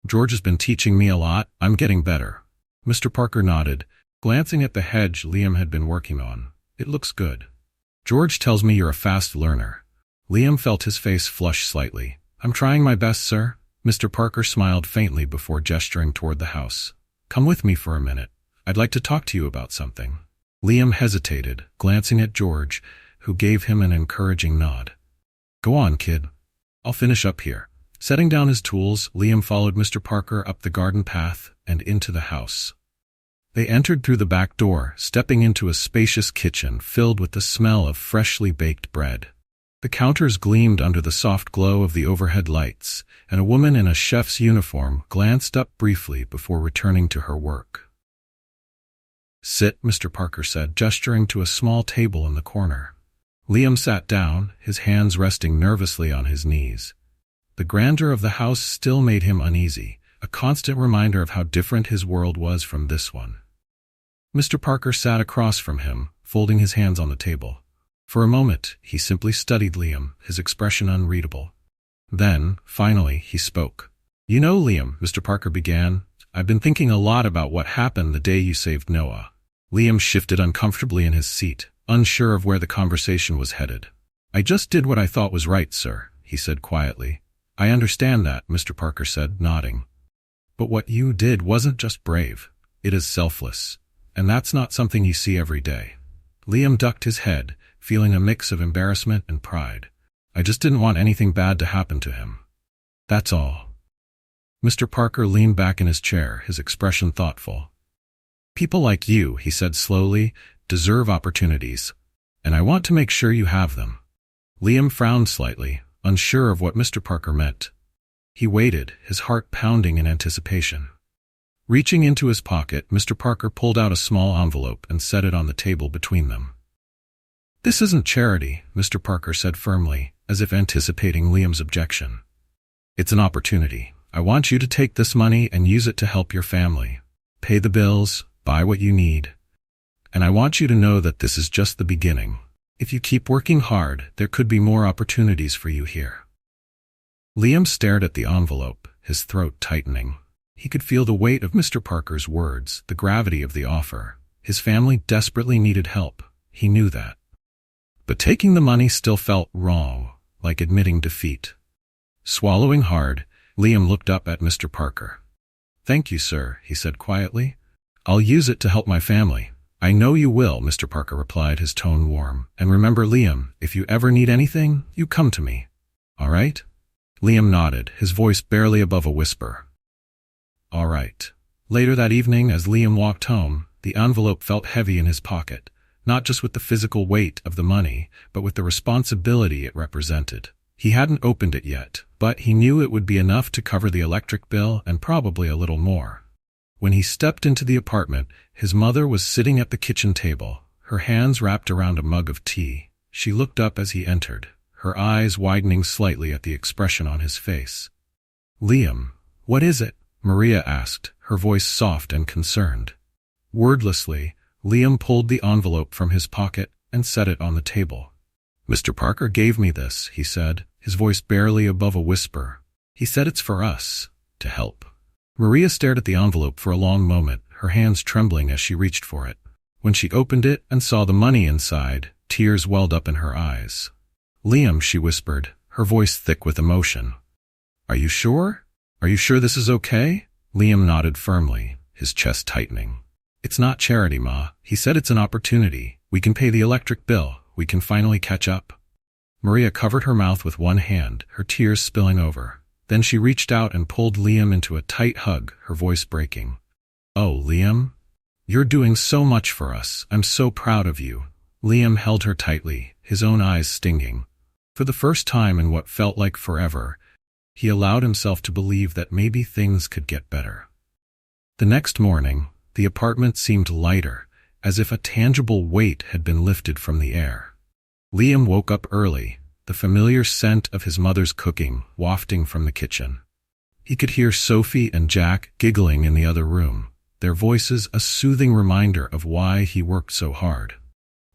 George has been teaching me a lot. I'm getting better." Mr. Parker nodded, glancing at the hedge Liam had been working on. "It looks good." "George tells me you're a fast learner." Liam felt his face flush slightly. "I'm trying my best, sir." Mr. Parker smiled faintly before gesturing toward the house. "Come with me for a minute. I'd like to talk to you about something." Liam hesitated, glancing at George, who gave him an encouraging nod. "Go on, kid. I'll finish up here." Setting down his tools, Liam followed Mr. Parker up the garden path and into the house. They entered through the back door, stepping into a spacious kitchen filled with the smell of freshly baked bread. The counters gleamed under the soft glow of the overhead lights, and a woman in a chef's uniform glanced up briefly before returning to her work. "Sit," Mr. Parker said, gesturing to a small table in the corner. Liam sat down, his hands resting nervously on his knees. The grandeur of the house still made him uneasy, a constant reminder of how different his world was from this one. Mr. Parker sat across from him, folding his hands on the table. For a moment, he simply studied Liam, his expression unreadable. Then, finally, he spoke. "You know, Liam," Mr. Parker began, "I've been thinking a lot about what happened the day you saved Noah." Liam shifted uncomfortably in his seat, unsure of where the conversation was headed. "I just did what I thought was right, sir," he said quietly. "I understand that," Mr. Parker said, nodding. "But what you did wasn't just brave. It is selfless. And that's not something you see every day." Liam ducked his head, feeling a mix of embarrassment and pride. "I just didn't want anything bad to happen to him. That's all." Mr. Parker leaned back in his chair, his expression thoughtful. "People like you," he said slowly, "deserve opportunities, and I want to make sure you have them." Liam frowned slightly, unsure of what Mr. Parker meant. He waited, his heart pounding in anticipation. Reaching into his pocket, Mr. Parker pulled out a small envelope and set it on the table between them. "This isn't charity," Mr. Parker said firmly, as if anticipating Liam's objection. "It's an opportunity. I want you to take this money and use it to help your family. Pay the bills, buy what you need. And I want you to know that this is just the beginning. If you keep working hard, there could be more opportunities for you here." Liam stared at the envelope, his throat tightening. He could feel the weight of Mr. Parker's words, the gravity of the offer. His family desperately needed help. He knew that. But taking the money still felt wrong, like admitting defeat. Swallowing hard, Liam looked up at Mr. Parker. "Thank you, sir," he said quietly. "I'll use it to help my family." "I know you will," Mr. Parker replied, his tone warm. "And remember, Liam, if you ever need anything, you come to me. All right?" Liam nodded, his voice barely above a whisper. "All right." Later that evening, as Liam walked home, the envelope felt heavy in his pocket, not just with the physical weight of the money, but with the responsibility it represented. He hadn't opened it yet, but he knew it would be enough to cover the electric bill and probably a little more. When he stepped into the apartment, his mother was sitting at the kitchen table, her hands wrapped around a mug of tea. She looked up as he entered, her eyes widening slightly at the expression on his face. "Liam, what is it?" Maria asked, her voice soft and concerned. Wordlessly, Liam pulled the envelope from his pocket and set it on the table. "Mr. Parker gave me this," he said, his voice barely above a whisper. "He said it's for us, to help." Maria stared at the envelope for a long moment, her hands trembling as she reached for it. When she opened it and saw the money inside, tears welled up in her eyes. "Liam," she whispered, her voice thick with emotion. "Are you sure? Are you sure this is okay?" Liam nodded firmly, his chest tightening. "It's not charity, Ma. He said it's an opportunity. We can pay the electric bill. We can finally catch up." Maria covered her mouth with one hand, her tears spilling over. Then she reached out and pulled Liam into a tight hug, her voice breaking. "Oh, Liam, you're doing so much for us. I'm so proud of you." Liam held her tightly, his own eyes stinging. For the first time in what felt like forever, he allowed himself to believe that maybe things could get better. The next morning, the apartment seemed lighter, as if a tangible weight had been lifted from the air. Liam woke up early, the familiar scent of his mother's cooking wafting from the kitchen. He could hear Sophie and Jack giggling in the other room, their voices a soothing reminder of why he worked so hard.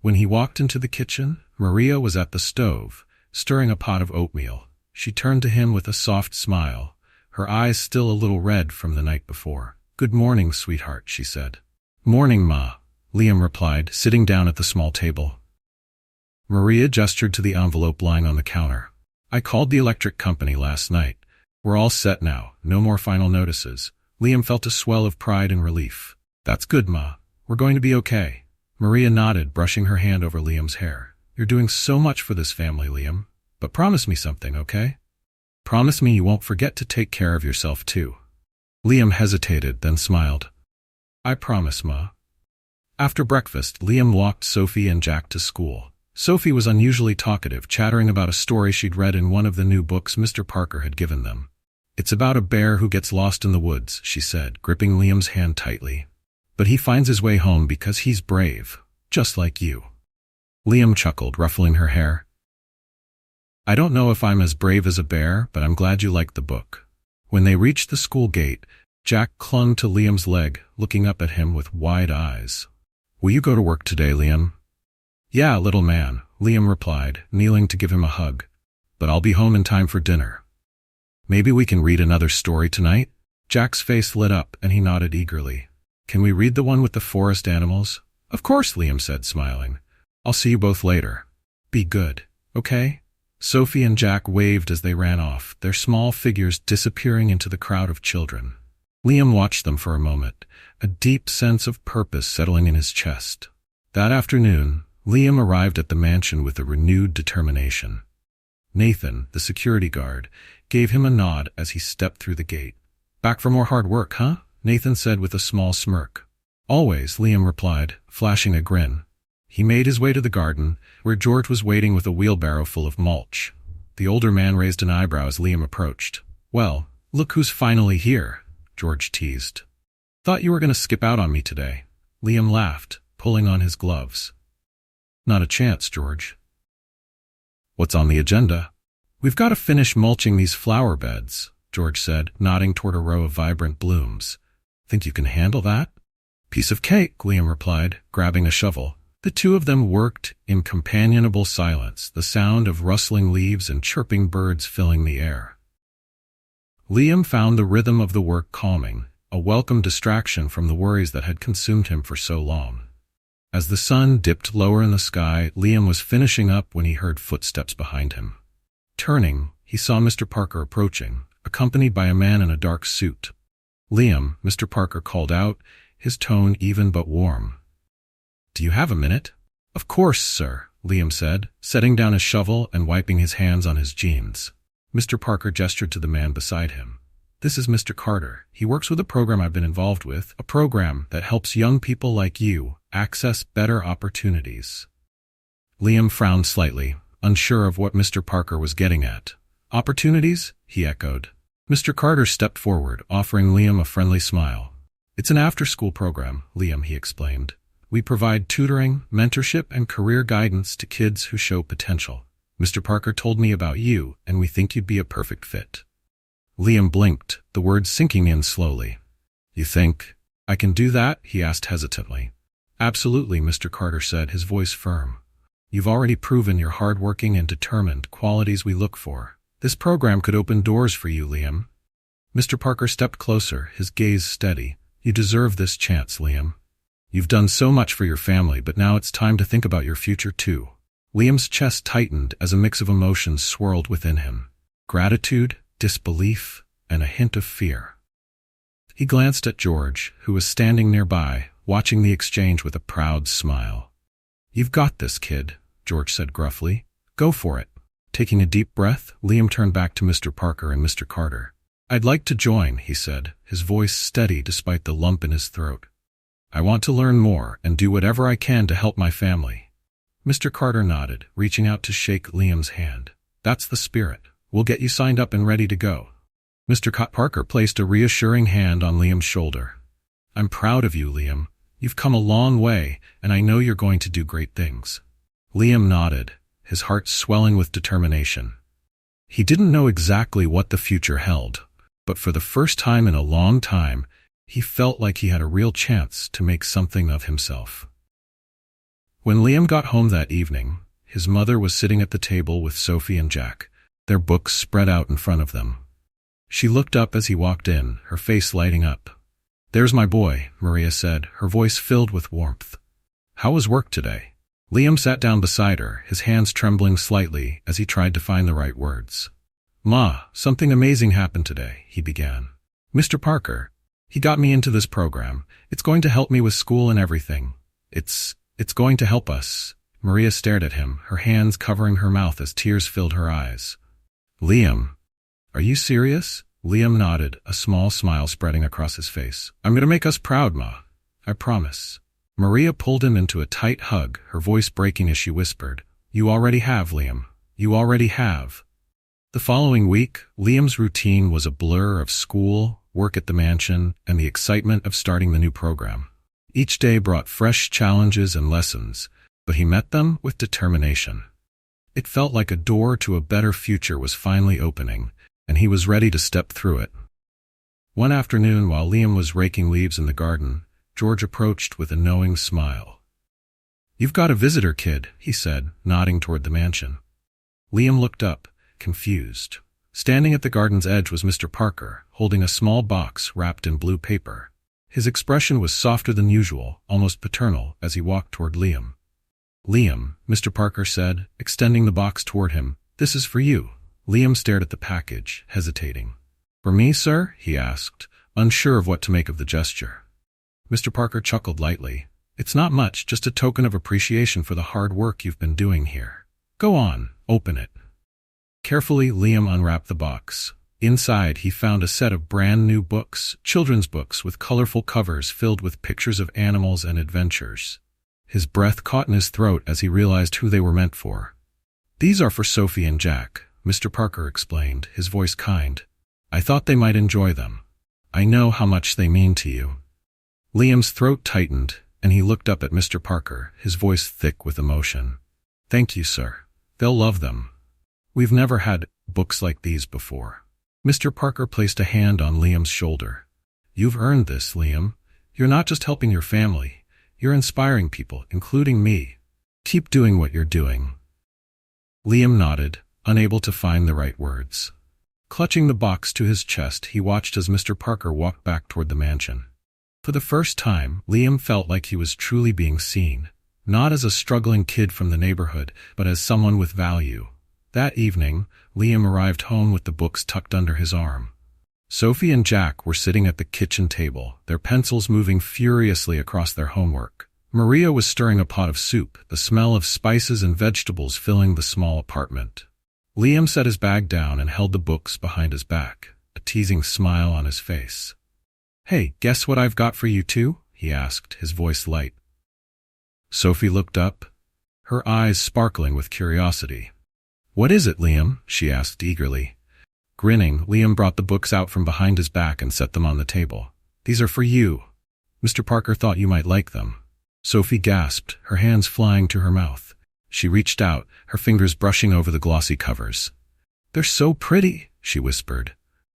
When he walked into the kitchen, Maria was at the stove, stirring a pot of oatmeal. She turned to him with a soft smile, her eyes still a little red from the night before. "Good morning, sweetheart," she said. "Morning, Ma," Liam replied, sitting down at the small table. Maria gestured to the envelope lying on the counter. I called the electric company last night. We're all set now, no more final notices. Liam felt a swell of pride and relief. That's good, Ma. We're going to be okay. Maria nodded, brushing her hand over Liam's hair. You're doing so much for this family, Liam. But promise me something, okay? Promise me you won't forget to take care of yourself, too. Liam hesitated, then smiled. I promise, Ma. After breakfast, Liam walked Sophie and Jack to school. Sophie was unusually talkative, chattering about a story she'd read in one of the new books Mr. Parker had given them. It's about a bear who gets lost in the woods, she said, gripping Liam's hand tightly. But he finds his way home because he's brave, just like you. Liam chuckled, ruffling her hair. I don't know if I'm as brave as a bear, but I'm glad you liked the book. When they reached the school gate, Jack clung to Liam's leg, looking up at him with wide eyes. Will you go to work today, Liam? Yeah, little man, Liam replied, kneeling to give him a hug. But I'll be home in time for dinner. Maybe we can read another story tonight? Jack's face lit up, and he nodded eagerly. Can we read the one with the forest animals? Of course, Liam said, smiling. I'll see you both later. Be good, okay? Sophie and Jack waved as they ran off, their small figures disappearing into the crowd of children. Liam watched them for a moment, a deep sense of purpose settling in his chest. That afternoon, Liam arrived at the mansion with a renewed determination. Nathan, the security guard, gave him a nod as he stepped through the gate. Back for more hard work, huh? Nathan said with a small smirk. Always, Liam replied, flashing a grin. He made his way to the garden, where George was waiting with a wheelbarrow full of mulch. The older man raised an eyebrow as Liam approached. Well, look who's finally here, George teased. Thought you were going to skip out on me today. Liam laughed, pulling on his gloves. Not a chance, George. What's on the agenda? We've got to finish mulching these flower beds, George said, nodding toward a row of vibrant blooms. Think you can handle that? Piece of cake, Liam replied, grabbing a shovel. The two of them worked in companionable silence, the sound of rustling leaves and chirping birds filling the air. Liam found the rhythm of the work calming, a welcome distraction from the worries that had consumed him for so long. As the sun dipped lower in the sky, Liam was finishing up when he heard footsteps behind him. Turning, he saw Mr. Parker approaching, accompanied by a man in a dark suit. Liam, Mr. Parker called out, his tone even but warm. Do you have a minute? Of course, sir, Liam said, setting down his shovel and wiping his hands on his jeans. Mr. Parker gestured to the man beside him. This is Mr. Carter. He works with a program I've been involved with, a program that helps young people like you access better opportunities. Liam frowned slightly, unsure of what Mr. Parker was getting at. Opportunities? He echoed. Mr. Carter stepped forward, offering Liam a friendly smile. It's an after-school program, Liam, he explained. We provide tutoring, mentorship, and career guidance to kids who show potential. Mr. Parker told me about you, and we think you'd be a perfect fit. Liam blinked, the words sinking in slowly. You think I can do that? He asked hesitantly. Absolutely, Mr. Carter said, his voice firm. You've already proven your hardworking and determined, qualities we look for. This program could open doors for you, Liam. Mr. Parker stepped closer, his gaze steady. You deserve this chance, Liam. You've done so much for your family, but now it's time to think about your future too. Liam's chest tightened as a mix of emotions swirled within him. Gratitude, disbelief, and a hint of fear. He glanced at George, who was standing nearby, watching the exchange with a proud smile. You've got this, kid, George said gruffly. Go for it. Taking a deep breath, Liam turned back to Mr. Parker and Mr. Carter. I'd like to join, he said, his voice steady despite the lump in his throat. I want to learn more and do whatever I can to help my family. Mr. Carter nodded, reaching out to shake Liam's hand. That's the spirit. We'll get you signed up and ready to go. Mr. Parker placed a reassuring hand on Liam's shoulder. I'm proud of you, Liam. You've come a long way, and I know you're going to do great things. Liam nodded, his heart swelling with determination. He didn't know exactly what the future held, but for the first time in a long time, he felt like he had a real chance to make something of himself. When Liam got home that evening, his mother was sitting at the table with Sophie and Jack, their books spread out in front of them. She looked up as he walked in, her face lighting up. There's my boy, Maria said, her voice filled with warmth. How was work today? Liam sat down beside her, his hands trembling slightly as he tried to find the right words. Ma, something amazing happened today, he began. Mr. Parker, he got me into this program. It's going to help me with school and everything. It's going to help us. Maria stared at him, her hands covering her mouth as tears filled her eyes. Liam, are you serious? Liam nodded, a small smile spreading across his face. I'm going to make us proud, Ma. I promise. Maria pulled him into a tight hug, her voice breaking as she whispered, You already have, Liam. You already have. The following week, Liam's routine was a blur of school, work at the mansion, and the excitement of starting the new program. Each day brought fresh challenges and lessons, but he met them with determination. It felt like a door to a better future was finally opening, and he was ready to step through it. One afternoon, while Liam was raking leaves in the garden, George approached with a knowing smile. You've got a visitor, kid, he said, nodding toward the mansion. Liam looked up, confused. Standing at the garden's edge was Mr. Parker, holding a small box wrapped in blue paper. His expression was softer than usual, almost paternal, as he walked toward Liam. Liam, Mr. Parker said, extending the box toward him, this is for you. Liam stared at the package, hesitating. For me, sir? He asked, unsure of what to make of the gesture. Mr. Parker chuckled lightly. It's not much, just a token of appreciation for the hard work you've been doing here. Go on, open it. Carefully, Liam unwrapped the box. Inside, he found a set of brand new books, children's books with colorful covers filled with pictures of animals and adventures. His breath caught in his throat as he realized who they were meant for. These are for Sophie and Jack, Mr. Parker explained, his voice kind. I thought they might enjoy them. I know how much they mean to you. Liam's throat tightened, and he looked up at Mr. Parker, his voice thick with emotion. Thank you, sir. They'll love them. We've never had books like these before. Mr. Parker placed a hand on Liam's shoulder. You've earned this, Liam. You're not just helping your family. You're inspiring people, including me. Keep doing what you're doing. Liam nodded, unable to find the right words. Clutching the box to his chest, he watched as Mr. Parker walked back toward the mansion. For the first time, Liam felt like he was truly being seen, not as a struggling kid from the neighborhood, but as someone with value. That evening, Liam arrived home with the books tucked under his arm. Sophie and Jack were sitting at the kitchen table, their pencils moving furiously across their homework. Maria was stirring a pot of soup, the smell of spices and vegetables filling the small apartment. Liam set his bag down and held the books behind his back, a teasing smile on his face. Hey, guess what I've got for you too? He asked, his voice light. Sophie looked up, her eyes sparkling with curiosity. What is it, Liam? She asked eagerly. Grinning, Liam brought the books out from behind his back and set them on the table. These are for you. Mr. Parker thought you might like them. Sophie gasped, her hands flying to her mouth. She reached out, her fingers brushing over the glossy covers. They're so pretty, she whispered.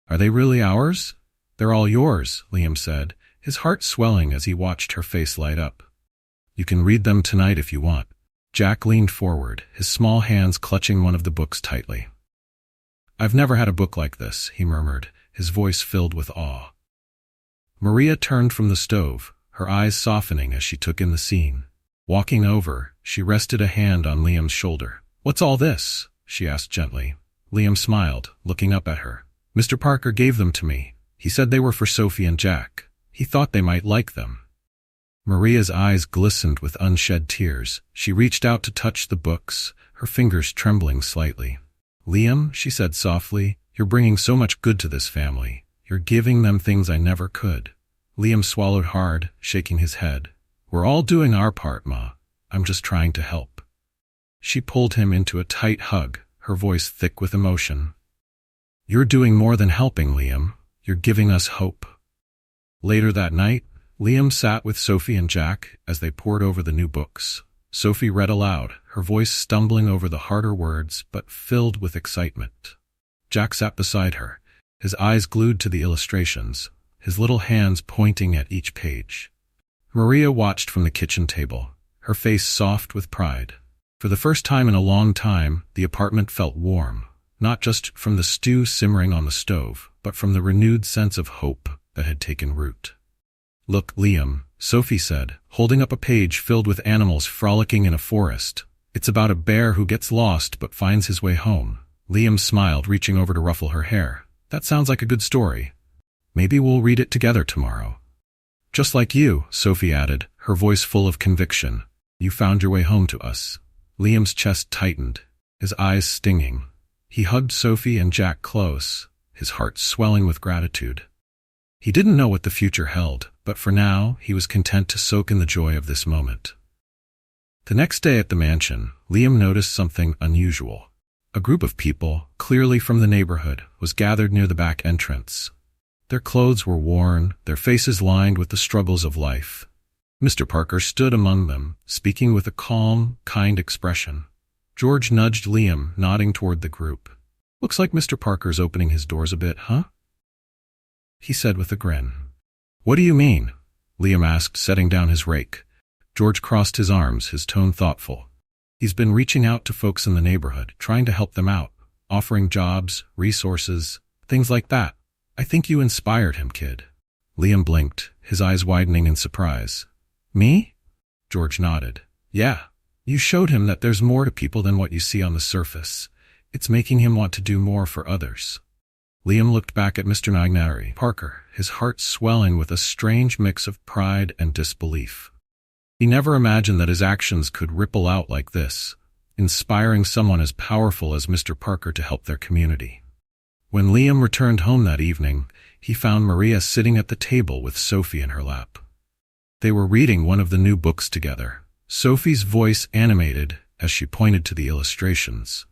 Are they really ours? They're all yours, Liam said, his heart swelling as he watched her face light up. You can read them tonight if you want. Jack leaned forward, his small hands clutching one of the books tightly. I've never had a book like this, he murmured, his voice filled with awe. Maria turned from the stove, her eyes softening as she took in the scene. Walking over, she rested a hand on Liam's shoulder. What's all this? She asked gently. Liam smiled, looking up at her. Mr. Parker gave them to me. He said they were for Sophie and Jack. He thought they might like them. Maria's eyes glistened with unshed tears. She reached out to touch the books, her fingers trembling slightly. Liam, she said softly, you're bringing so much good to this family. You're giving them things I never could. Liam swallowed hard, shaking his head. We're all doing our part, Ma. I'm just trying to help. She pulled him into a tight hug, her voice thick with emotion. You're doing more than helping, Liam. You're giving us hope. Later that night, Liam sat with Sophie and Jack as they pored over the new books. Sophie read aloud, her voice stumbling over the harder words but filled with excitement. Jack sat beside her, his eyes glued to the illustrations, his little hands pointing at each page. Maria watched from the kitchen table, her face soft with pride. For the first time in a long time, the apartment felt warm, not just from the stew simmering on the stove, but from the renewed sense of hope that had taken root. Look, Liam, Sophie said, holding up a page filled with animals frolicking in a forest. It's about a bear who gets lost but finds his way home. Liam smiled, reaching over to ruffle her hair. That sounds like a good story. Maybe we'll read it together tomorrow. Just like you, Sophie added, her voice full of conviction. You found your way home to us. Liam's chest tightened, his eyes stinging. He hugged Sophie and Jack close, his heart swelling with gratitude. He didn't know what the future held, but for now, he was content to soak in the joy of this moment. The next day at the mansion, Liam noticed something unusual. A group of people, clearly from the neighborhood, was gathered near the back entrance. Their clothes were worn, their faces lined with the struggles of life. Mr. Parker stood among them, speaking with a calm, kind expression. George nudged Liam, nodding toward the group. Looks like Mr. Parker's opening his doors a bit, huh? He said with a grin. What do you mean? Liam asked, setting down his rake. George crossed his arms, his tone thoughtful. He's been reaching out to folks in the neighborhood, trying to help them out, offering jobs, resources, things like that. I think you inspired him, kid. Liam blinked, his eyes widening in surprise. Me? George nodded. Yeah. You showed him that there's more to people than what you see on the surface. It's making him want to do more for others. Liam looked back at Mr. Millionaire Parker, his heart swelling with a strange mix of pride and disbelief. He never imagined that his actions could ripple out like this, inspiring someone as powerful as Mr. Parker to help their community. When Liam returned home that evening, he found Maria sitting at the table with Sophie in her lap. They were reading one of the new books together, Sophie's voice animated as she pointed to the illustrations.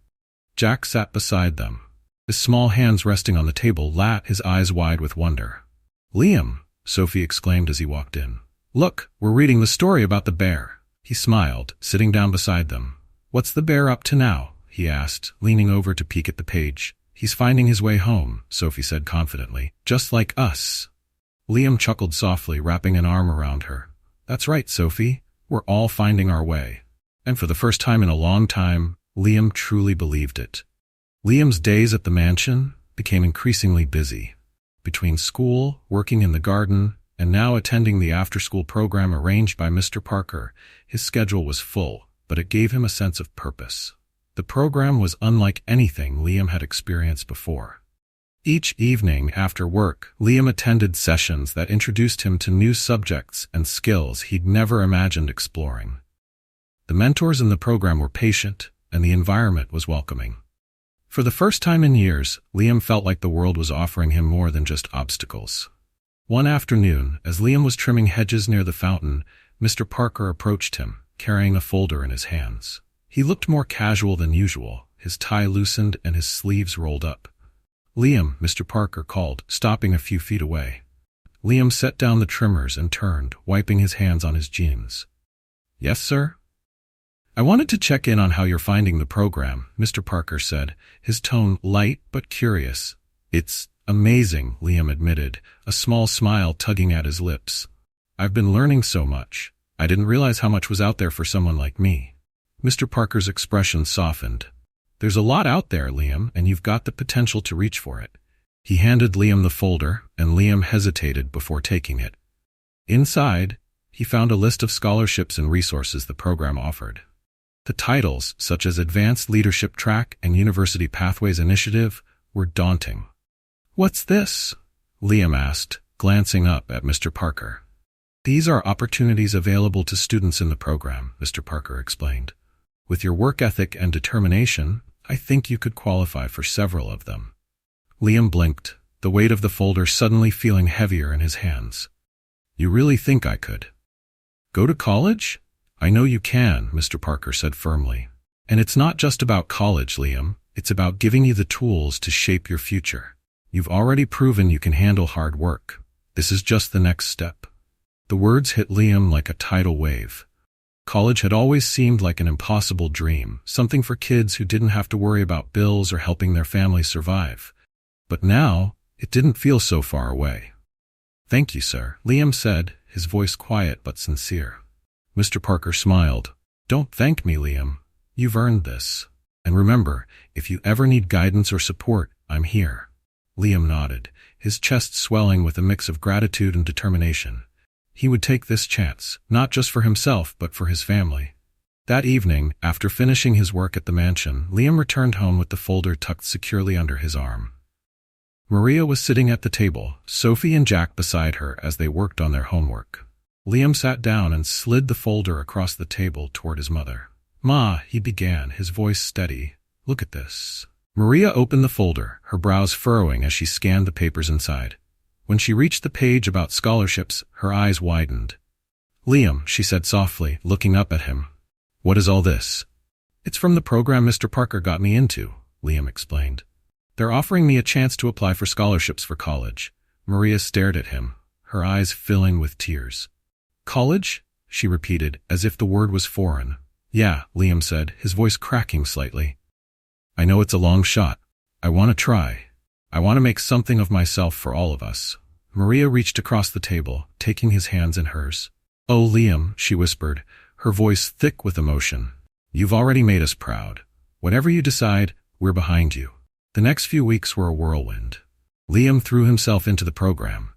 Jack sat beside them, his small hands resting on the table, his eyes wide with wonder. Liam, Sophie exclaimed as he walked in. Look, we're reading the story about the bear. He smiled, sitting down beside them. What's the bear up to now? He asked, leaning over to peek at the page. He's finding his way home, Sophie said confidently. Just like us. Liam chuckled softly, wrapping an arm around her. That's right, Sophie. We're all finding our way. And for the first time in a long time, Liam truly believed it. Liam's days at the mansion became increasingly busy. Between school, working in the garden, and now attending the after-school program arranged by Mr. Parker, his schedule was full, but it gave him a sense of purpose. The program was unlike anything Liam had experienced before. Each evening after work, Liam attended sessions that introduced him to new subjects and skills he'd never imagined exploring. The mentors in the program were patient, and the environment was welcoming. For the first time in years, Liam felt like the world was offering him more than just obstacles. One afternoon, as Liam was trimming hedges near the fountain, Mr. Parker approached him, carrying a folder in his hands. He looked more casual than usual, his tie loosened and his sleeves rolled up. Liam, Mr. Parker called, stopping a few feet away. Liam set down the trimmers and turned, wiping his hands on his jeans. Yes, sir? I wanted to check in on how you're finding the program, Mr. Parker said, his tone light but curious. It's amazing, Liam admitted, a small smile tugging at his lips. I've been learning so much. I didn't realize how much was out there for someone like me. Mr. Parker's expression softened. There's a lot out there, Liam, and you've got the potential to reach for it. He handed Liam the folder, and Liam hesitated before taking it. Inside, he found a list of scholarships and resources the program offered. The titles, such as Advanced Leadership Track and University Pathways Initiative, were daunting. What's this? Liam asked, glancing up at Mr. Parker. These are opportunities available to students in the program, Mr. Parker explained. With your work ethic and determination, I think you could qualify for several of them. Liam blinked, the weight of the folder suddenly feeling heavier in his hands. You really think I could? Go to college? I know you can, Mr. Parker said firmly. And it's not just about college, Liam. It's about giving you the tools to shape your future. You've already proven you can handle hard work. This is just the next step. The words hit Liam like a tidal wave. College had always seemed like an impossible dream, something for kids who didn't have to worry about bills or helping their families survive. But now, it didn't feel so far away. Thank you, sir, Liam said, his voice quiet but sincere. Mr. Parker smiled. Don't thank me, Liam. You've earned this. And remember, if you ever need guidance or support, I'm here. Liam nodded, his chest swelling with a mix of gratitude and determination. He would take this chance, not just for himself but for his family. That evening, after finishing his work at the mansion, Liam returned home with the folder tucked securely under his arm. Maria was sitting at the table, Sophie and Jack beside her as they worked on their homework. Liam sat down and slid the folder across the table toward his mother. "Ma," he began, his voice steady, "look at this." Maria opened the folder, her brows furrowing as she scanned the papers inside. When she reached the page about scholarships, her eyes widened. "Liam," she said softly, looking up at him. "What is all this?" "It's from the program Mr. Parker got me into," Liam explained. "They're offering me a chance to apply for scholarships for college." Maria stared at him, her eyes filling with tears. "College?" she repeated, as if the word was foreign. "Yeah," Liam said, his voice cracking slightly. "I know it's a long shot. I want to try. I want to make something of myself for all of us." Maria reached across the table, taking his hands in hers. "Oh, Liam," she whispered, her voice thick with emotion. "You've already made us proud. Whatever you decide, we're behind you." The next few weeks were a whirlwind. Liam threw himself into the program,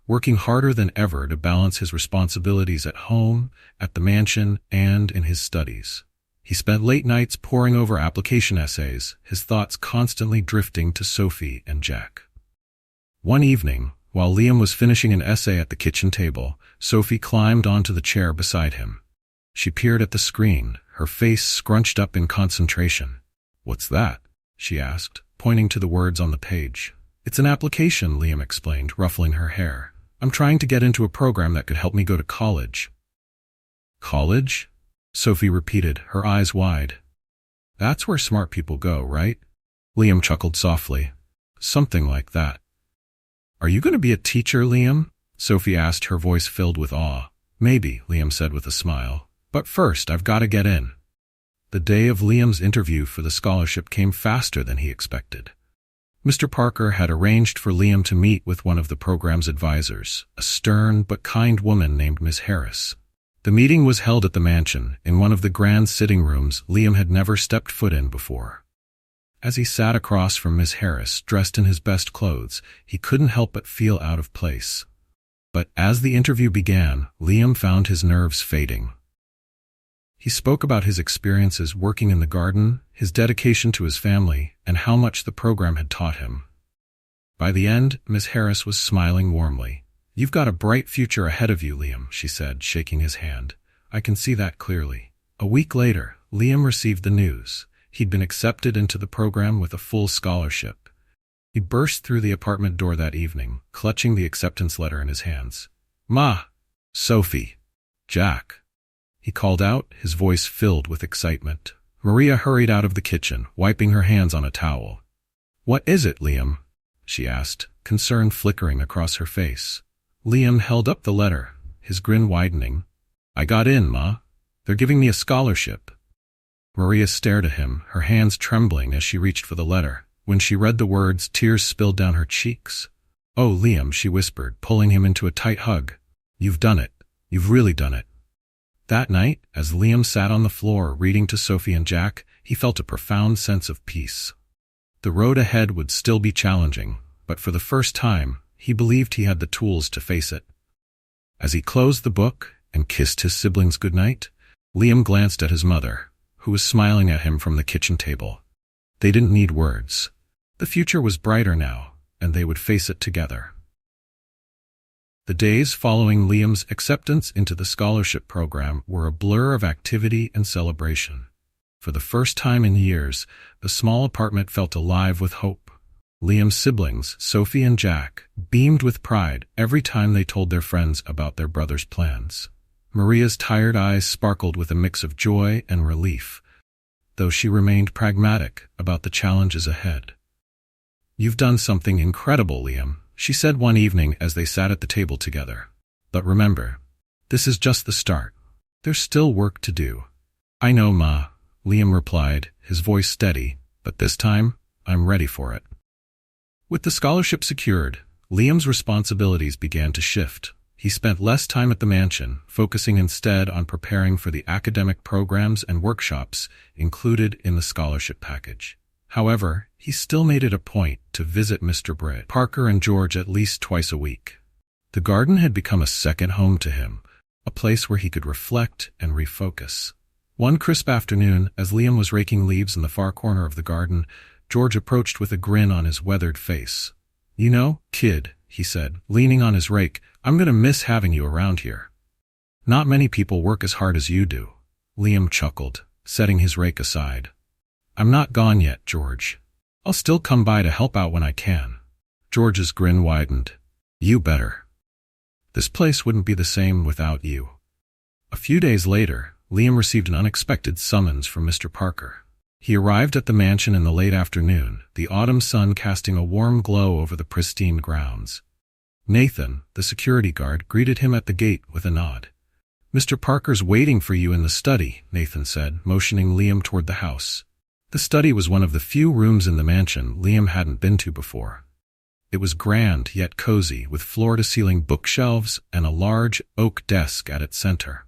working harder than ever to balance his responsibilities at home, at the mansion, and in his studies. He spent late nights poring over application essays, his thoughts constantly drifting to Sophie and Jack. One evening, while Liam was finishing an essay at the kitchen table, Sophie climbed onto the chair beside him. She peered at the screen, her face scrunched up in concentration. "What's that?" she asked, pointing to the words on the page. "It's an application," Liam explained, ruffling her hair. "I'm trying to get into a program that could help me go to college." "College?" Sophie repeated, her eyes wide. "That's where smart people go, right?" Liam chuckled softly. "Something like that." "Are you going to be a teacher, Liam?" Sophie asked, her voice filled with awe. "Maybe," Liam said with a smile. "But first, I've got to get in." The day of Liam's interview for the scholarship came faster than he expected. Mr. Parker had arranged for Liam to meet with one of the program's advisors, a stern but kind woman named Miss Harris. The meeting was held at the mansion, in one of the grand sitting rooms Liam had never stepped foot in before. As he sat across from Miss Harris, dressed in his best clothes, he couldn't help but feel out of place. But as the interview began, Liam found his nerves fading. He spoke about his experiences working in the garden, his dedication to his family, and how much the program had taught him. By the end, Miss Harris was smiling warmly. "You've got a bright future ahead of you, Liam," she said, shaking his hand. "I can see that clearly." A week later, Liam received the news. He'd been accepted into the program with a full scholarship. He burst through the apartment door that evening, clutching the acceptance letter in his hands. "Ma! Sophie! Jack!" he called out, his voice filled with excitement. Maria hurried out of the kitchen, wiping her hands on a towel. "What is it, Liam?" she asked, concern flickering across her face. Liam held up the letter, his grin widening. "I got in, Ma. They're giving me a scholarship." Maria stared at him, her hands trembling as she reached for the letter. When she read the words, tears spilled down her cheeks. "Oh, Liam," she whispered, pulling him into a tight hug. "You've done it. You've really done it." That night, as Liam sat on the floor reading to Sophie and Jack, he felt a profound sense of peace. The road ahead would still be challenging, but for the first time, he believed he had the tools to face it. As he closed the book and kissed his siblings goodnight, Liam glanced at his mother, who was smiling at him from the kitchen table. They didn't need words. The future was brighter now, and they would face it together. The days following Liam's acceptance into the scholarship program were a blur of activity and celebration. For the first time in years, the small apartment felt alive with hope. Liam's siblings, Sophie and Jack, beamed with pride every time they told their friends about their brother's plans. Maria's tired eyes sparkled with a mix of joy and relief, though she remained pragmatic about the challenges ahead. "You've done something incredible, Liam," she said one evening as they sat at the table together. "But remember, this is just the start. There's still work to do." "I know, Ma," Liam replied, his voice steady, "but this time, I'm ready for it." With the scholarship secured, Liam's responsibilities began to shift. He spent less time at the mansion, focusing instead on preparing for the academic programs and workshops included in the scholarship package. However, he still made it a point to visit Mr. Parker and George at least twice a week. The garden had become a second home to him, a place where he could reflect and refocus. One crisp afternoon, as Liam was raking leaves in the far corner of the garden, George approached with a grin on his weathered face. "You know, kid," he said, leaning on his rake, "I'm going to miss having you around here." "Not many people work as hard as you do," Liam chuckled, setting his rake aside. "I'm not gone yet, George. I'll still come by to help out when I can." George's grin widened. "You better. This place wouldn't be the same without you." A few days later, Liam received an unexpected summons from Mr. Parker. He arrived at the mansion in the late afternoon, the autumn sun casting a warm glow over the pristine grounds. Nathan, the security guard, greeted him at the gate with a nod. "Mr. Parker's waiting for you in the study," Nathan said, motioning Liam toward the house. The study was one of the few rooms in the mansion Liam hadn't been to before. It was grand yet cozy, with floor-to-ceiling bookshelves and a large oak desk at its center.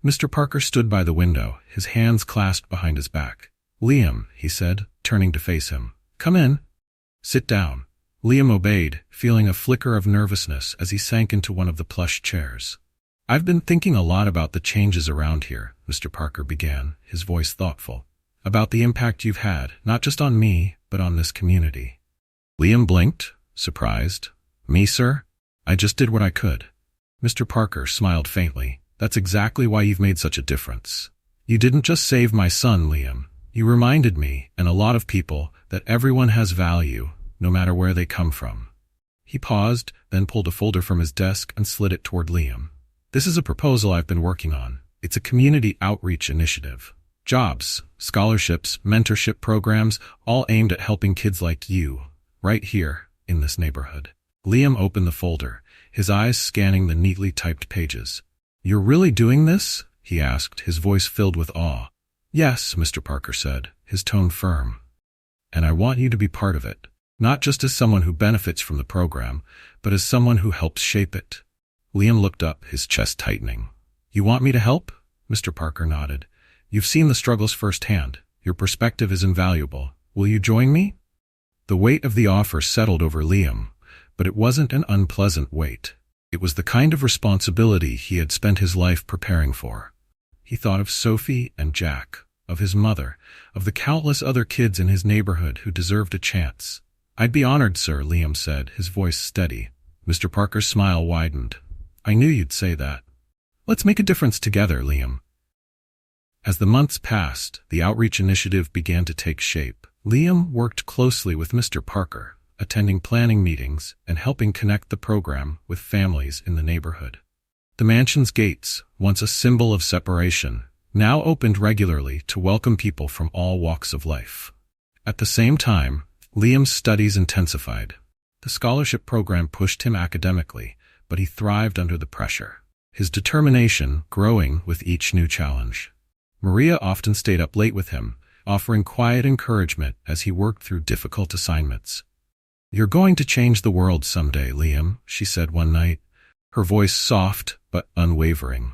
Mr. Parker stood by the window, his hands clasped behind his back. "Liam," he said, turning to face him. "Come in. Sit down." Liam obeyed, feeling a flicker of nervousness as he sank into one of the plush chairs. "I've been thinking a lot about the changes around here," Mr. Parker began, his voice thoughtful. "About the impact you've had, not just on me, but on this community." Liam blinked, surprised. "Me, sir? I just did what I could." Mr. Parker smiled faintly. "That's exactly why you've made such a difference. You didn't just save my son, Liam. You reminded me, and a lot of people, that everyone has value, no matter where they come from." He paused, then pulled a folder from his desk and slid it toward Liam. "This is a proposal I've been working on. It's a community outreach initiative. Jobs, scholarships, mentorship programs, all aimed at helping kids like you, right here, in this neighborhood." Liam opened the folder, his eyes scanning the neatly typed pages. "You're really doing this?" he asked, his voice filled with awe. "Yes," Mr. Parker said, his tone firm. "And I want you to be part of it, not just as someone who benefits from the program, but as someone who helps shape it." Liam looked up, his chest tightening. "You want me to help?" Mr. Parker nodded. "You've seen the struggles firsthand. Your perspective is invaluable. Will you join me?" The weight of the offer settled over Liam, but it wasn't an unpleasant weight. It was the kind of responsibility he had spent his life preparing for. He thought of Sophie and Jack, of his mother, of the countless other kids in his neighborhood who deserved a chance. "I'd be honored, sir," Liam said, his voice steady. Mr. Parker's smile widened. "I knew you'd say that. Let's make a difference together, Liam." As the months passed, the outreach initiative began to take shape. Liam worked closely with Mr. Parker, attending planning meetings and helping connect the program with families in the neighborhood. The mansion's gates, once a symbol of separation, now opened regularly to welcome people from all walks of life. At the same time, Liam's studies intensified. The scholarship program pushed him academically, but he thrived under the pressure, his determination growing with each new challenge. Maria often stayed up late with him, offering quiet encouragement as he worked through difficult assignments. "You're going to change the world someday, Liam," she said one night, her voice soft but unwavering.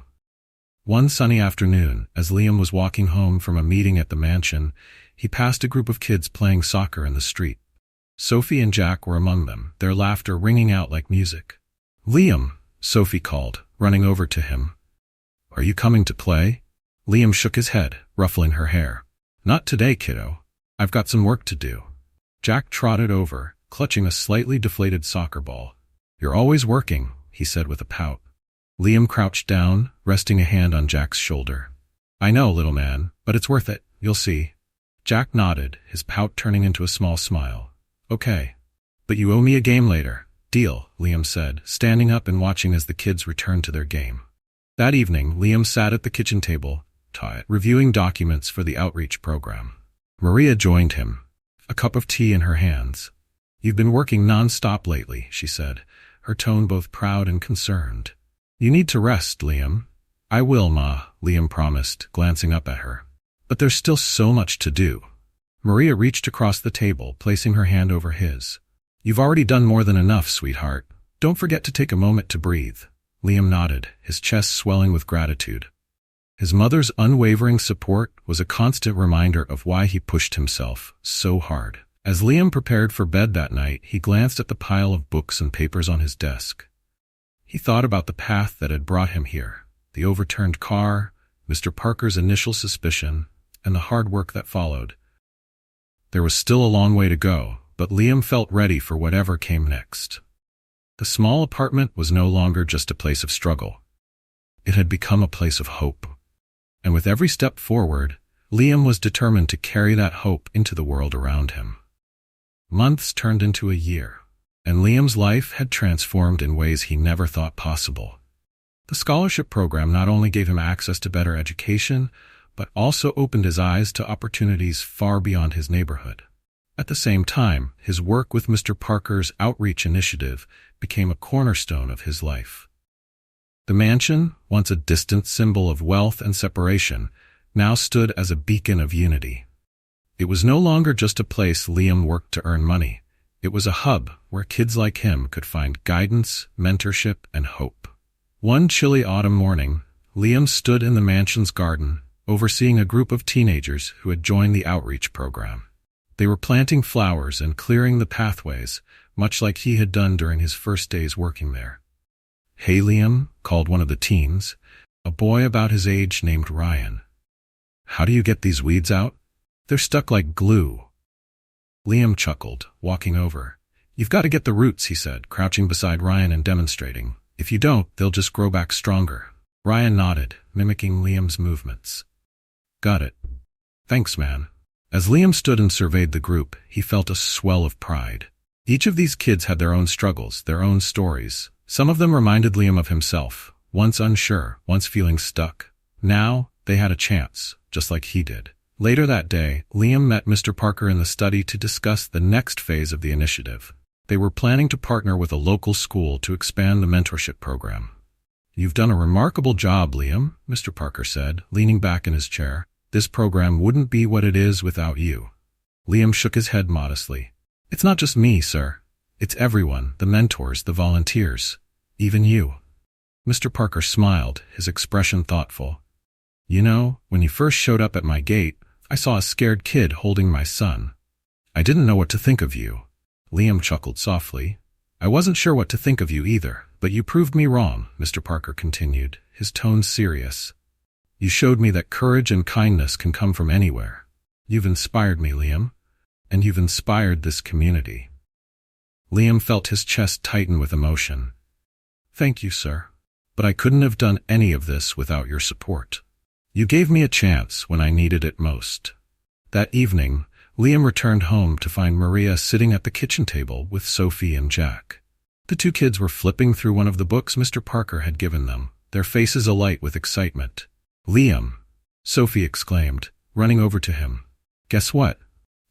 One sunny afternoon, as Liam was walking home from a meeting at the mansion, he passed a group of kids playing soccer in the street. Sophie and Jack were among them, their laughter ringing out like music. "Liam," Sophie called, running over to him. "Are you coming to play?" Liam shook his head, ruffling her hair. "Not today, kiddo. I've got some work to do." Jack trotted over, clutching a slightly deflated soccer ball. "You're always working," he said with a pout. Liam crouched down, resting a hand on Jack's shoulder. "I know, little man, but it's worth it, you'll see." Jack nodded, his pout turning into a small smile. "Okay. But you owe me a game later." "Deal," Liam said, standing up and watching as the kids returned to their game. That evening, Liam sat at the kitchen table, reviewing documents for the outreach program. Maria joined him, a cup of tea in her hands. "You've been working non-stop lately," she said, her tone both proud and concerned. "You need to rest, Liam." "I will, Ma," Liam promised, glancing up at her. "But there's still so much to do." Maria reached across the table, placing her hand over his. "You've already done more than enough, sweetheart. Don't forget to take a moment to breathe." Liam nodded, his chest swelling with gratitude. His mother's unwavering support was a constant reminder of why he pushed himself so hard. As Liam prepared for bed that night, he glanced at the pile of books and papers on his desk. He thought about the path that had brought him here, the overturned car, Mr. Parker's initial suspicion, and the hard work that followed. There was still a long way to go, but Liam felt ready for whatever came next. The small apartment was no longer just a place of struggle. It had become a place of hope. And with every step forward, Liam was determined to carry that hope into the world around him. Months turned into a year, and Liam's life had transformed in ways he never thought possible. The scholarship program not only gave him access to better education, but also opened his eyes to opportunities far beyond his neighborhood. At the same time, his work with Mr. Parker's outreach initiative became a cornerstone of his life. The mansion, once a distant symbol of wealth and separation, now stood as a beacon of unity. It was no longer just a place Liam worked to earn money. It was a hub where kids like him could find guidance, mentorship, and hope. One chilly autumn morning, Liam stood in the mansion's garden, overseeing a group of teenagers who had joined the outreach program. They were planting flowers and clearing the pathways, much like he had done during his first days working there. "Hey, Liam," called one of the teens, a boy about his age named Ryan. "How do you get these weeds out? They're stuck like glue." Liam chuckled, walking over. "You've got to get the roots," he said, crouching beside Ryan and demonstrating. "If you don't, they'll just grow back stronger." Ryan nodded, mimicking Liam's movements. "Got it. Thanks, man." As Liam stood and surveyed the group, he felt a swell of pride. Each of these kids had their own struggles, their own stories. Some of them reminded Liam of himself, once unsure, once feeling stuck. Now, they had a chance, just like he did. Later that day, Liam met Mr. Parker in the study to discuss the next phase of the initiative. They were planning to partner with a local school to expand the mentorship program. "You've done a remarkable job, Liam," Mr. Parker said, leaning back in his chair. "This program wouldn't be what it is without you." Liam shook his head modestly. "It's not just me, sir. It's everyone, the mentors, the volunteers, even you." Mr. Parker smiled, his expression thoughtful. "You know, when you first showed up at my gate, I saw a scared kid holding my son. I didn't know what to think of you." Liam chuckled softly. "I wasn't sure what to think of you either, but you proved me wrong," Mr. Parker continued, his tone serious. "You showed me that courage and kindness can come from anywhere. You've inspired me, Liam, and you've inspired this community." Liam felt his chest tighten with emotion. "Thank you, sir. But I couldn't have done any of this without your support. You gave me a chance when I needed it most." That evening, Liam returned home to find Maria sitting at the kitchen table with Sophie and Jack. The two kids were flipping through one of the books Mr. Parker had given them, their faces alight with excitement. "Liam," Sophie exclaimed, running over to him. "Guess what?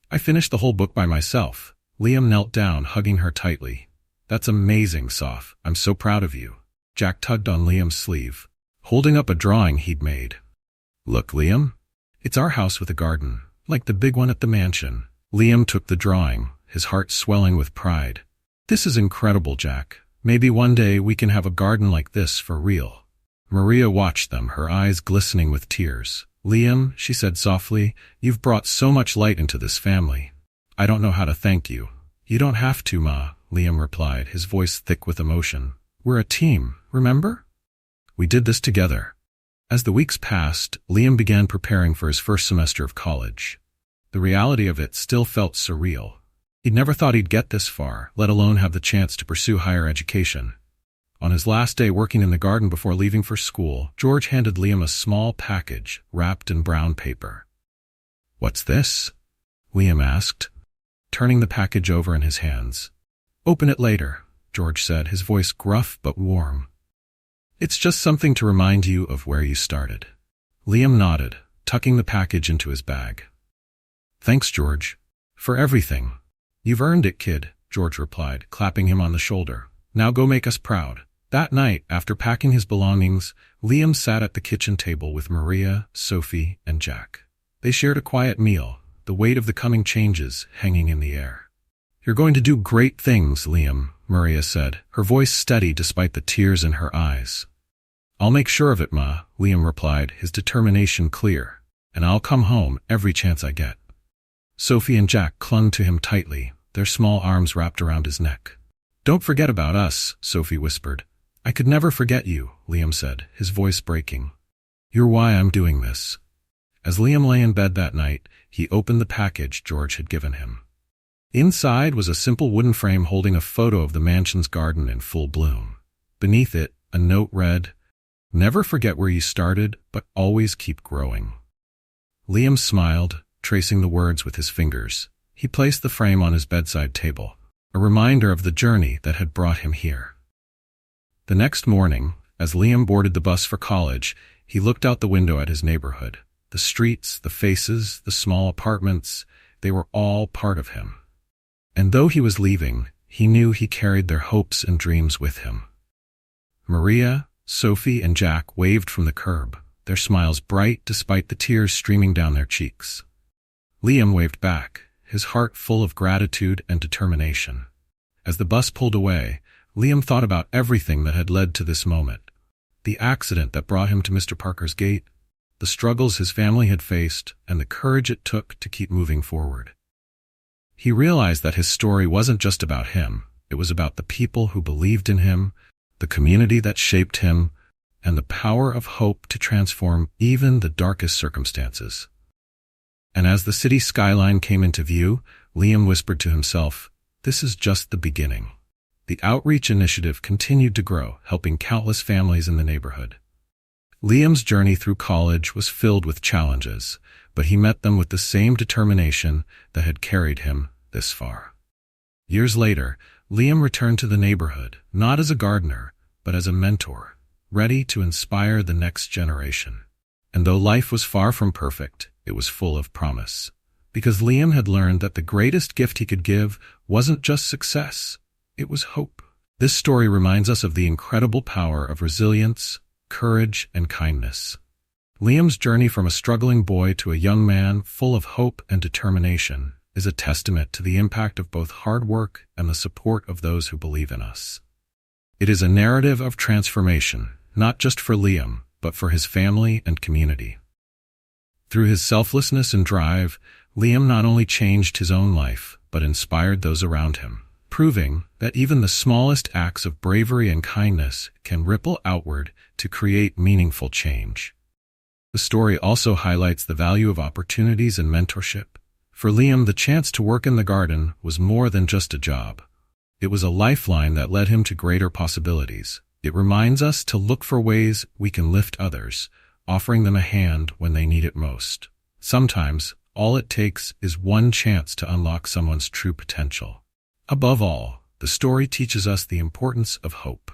I finished the whole book by myself." Liam knelt down, hugging her tightly. "That's amazing, Soph. I'm so proud of you." Jack tugged on Liam's sleeve, holding up a drawing he'd made. "Look, Liam. It's our house with a garden, like the big one at the mansion." Liam took the drawing, his heart swelling with pride. "This is incredible, Jack. Maybe one day we can have a garden like this for real." Maria watched them, her eyes glistening with tears. "Liam," she said softly, "you've brought so much light into this family. I don't know how to thank you." "You don't have to, Ma," Liam replied, his voice thick with emotion. "We're a team, remember? We did this together." As the weeks passed, Liam began preparing for his first semester of college. The reality of it still felt surreal. He'd never thought he'd get this far, let alone have the chance to pursue higher education. On his last day working in the garden before leaving for school, George handed Liam a small package wrapped in brown paper. "What's this?" Liam asked, turning the package over in his hands. "Open it later," George said, his voice gruff but warm. "It's just something to remind you of where you started." Liam nodded, tucking the package into his bag. "Thanks, George, for everything." "You've earned it, kid," George replied, clapping him on the shoulder. "Now go make us proud." That night, after packing his belongings, Liam sat at the kitchen table with Maria, Sophie, and Jack. They shared a quiet meal, the weight of the coming changes hanging in the air. "You're going to do great things, Liam," Maria said, her voice steady despite the tears in her eyes. "I'll make sure of it, Ma," Liam replied, his determination clear. "And I'll come home every chance I get." Sophie and Jack clung to him tightly, their small arms wrapped around his neck. "Don't forget about us," Sophie whispered. "I "I could never forget you," Liam said, his voice breaking. "You're why I'm doing this." As Liam lay in bed that night, he opened the package George had given him. Inside was a simple wooden frame holding a photo of the mansion's garden in full bloom. Beneath it, a note read, "Never forget where you started, but always keep growing." Liam smiled, tracing the words with his fingers. He placed the frame on his bedside table, a reminder of the journey that had brought him here. The next morning, as Liam boarded the bus for college, he looked out the window at his neighborhood. The streets, the faces, the small apartments, they were all part of him. And though he was leaving, he knew he carried their hopes and dreams with him. Maria, Sophie, and Jack waved from the curb, their smiles bright despite the tears streaming down their cheeks. Liam waved back, his heart full of gratitude and determination. As the bus pulled away, Liam thought about everything that had led to this moment. The accident that brought him to Mr. Parker's gate, the struggles his family had faced, and the courage it took to keep moving forward. He realized that his story wasn't just about him, it was about the people who believed in him, the community that shaped him, and the power of hope to transform even the darkest circumstances. And as the city skyline came into view, Liam whispered to himself, "This is just the beginning." The outreach initiative continued to grow, helping countless families in the neighborhood. Liam's journey through college was filled with challenges, but he met them with the same determination that had carried him this far. Years later, Liam returned to the neighborhood, not as a gardener, but as a mentor, ready to inspire the next generation. And though life was far from perfect, it was full of promise. Because Liam had learned that the greatest gift he could give wasn't just success, it was hope. This story reminds us of the incredible power of resilience, courage, and kindness. Liam's journey from a struggling boy to a young man full of hope and determination is a testament to the impact of both hard work and the support of those who believe in us. It is a narrative of transformation, not just for Liam, but for his family and community. Through his selflessness and drive, Liam not only changed his own life, but inspired those around him, proving that even the smallest acts of bravery and kindness can ripple outward to create meaningful change. The story also highlights the value of opportunities and mentorship. For Liam, the chance to work in the garden was more than just a job. It was a lifeline that led him to greater possibilities. It reminds us to look for ways we can lift others, offering them a hand when they need it most. Sometimes, all it takes is one chance to unlock someone's true potential. Above all, the story teaches us the importance of hope.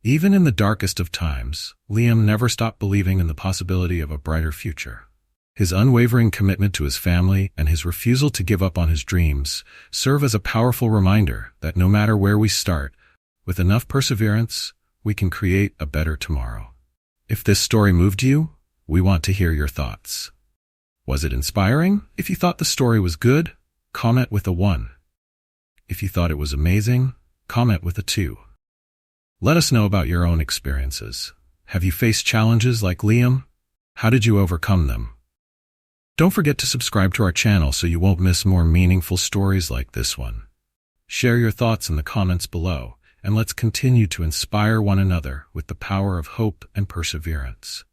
Even in the darkest of times, Liam never stopped believing in the possibility of a brighter future. His unwavering commitment to his family and his refusal to give up on his dreams serve as a powerful reminder that no matter where we start, with enough perseverance, we can create a better tomorrow. If this story moved you, we want to hear your thoughts. Was it inspiring? If you thought the story was good, comment with a 1. If you thought it was amazing, comment with a 2. Let us know about your own experiences. Have you faced challenges like Liam? How did you overcome them? Don't forget to subscribe to our channel so you won't miss more meaningful stories like this one. Share your thoughts in the comments below, and let's continue to inspire one another with the power of hope and perseverance.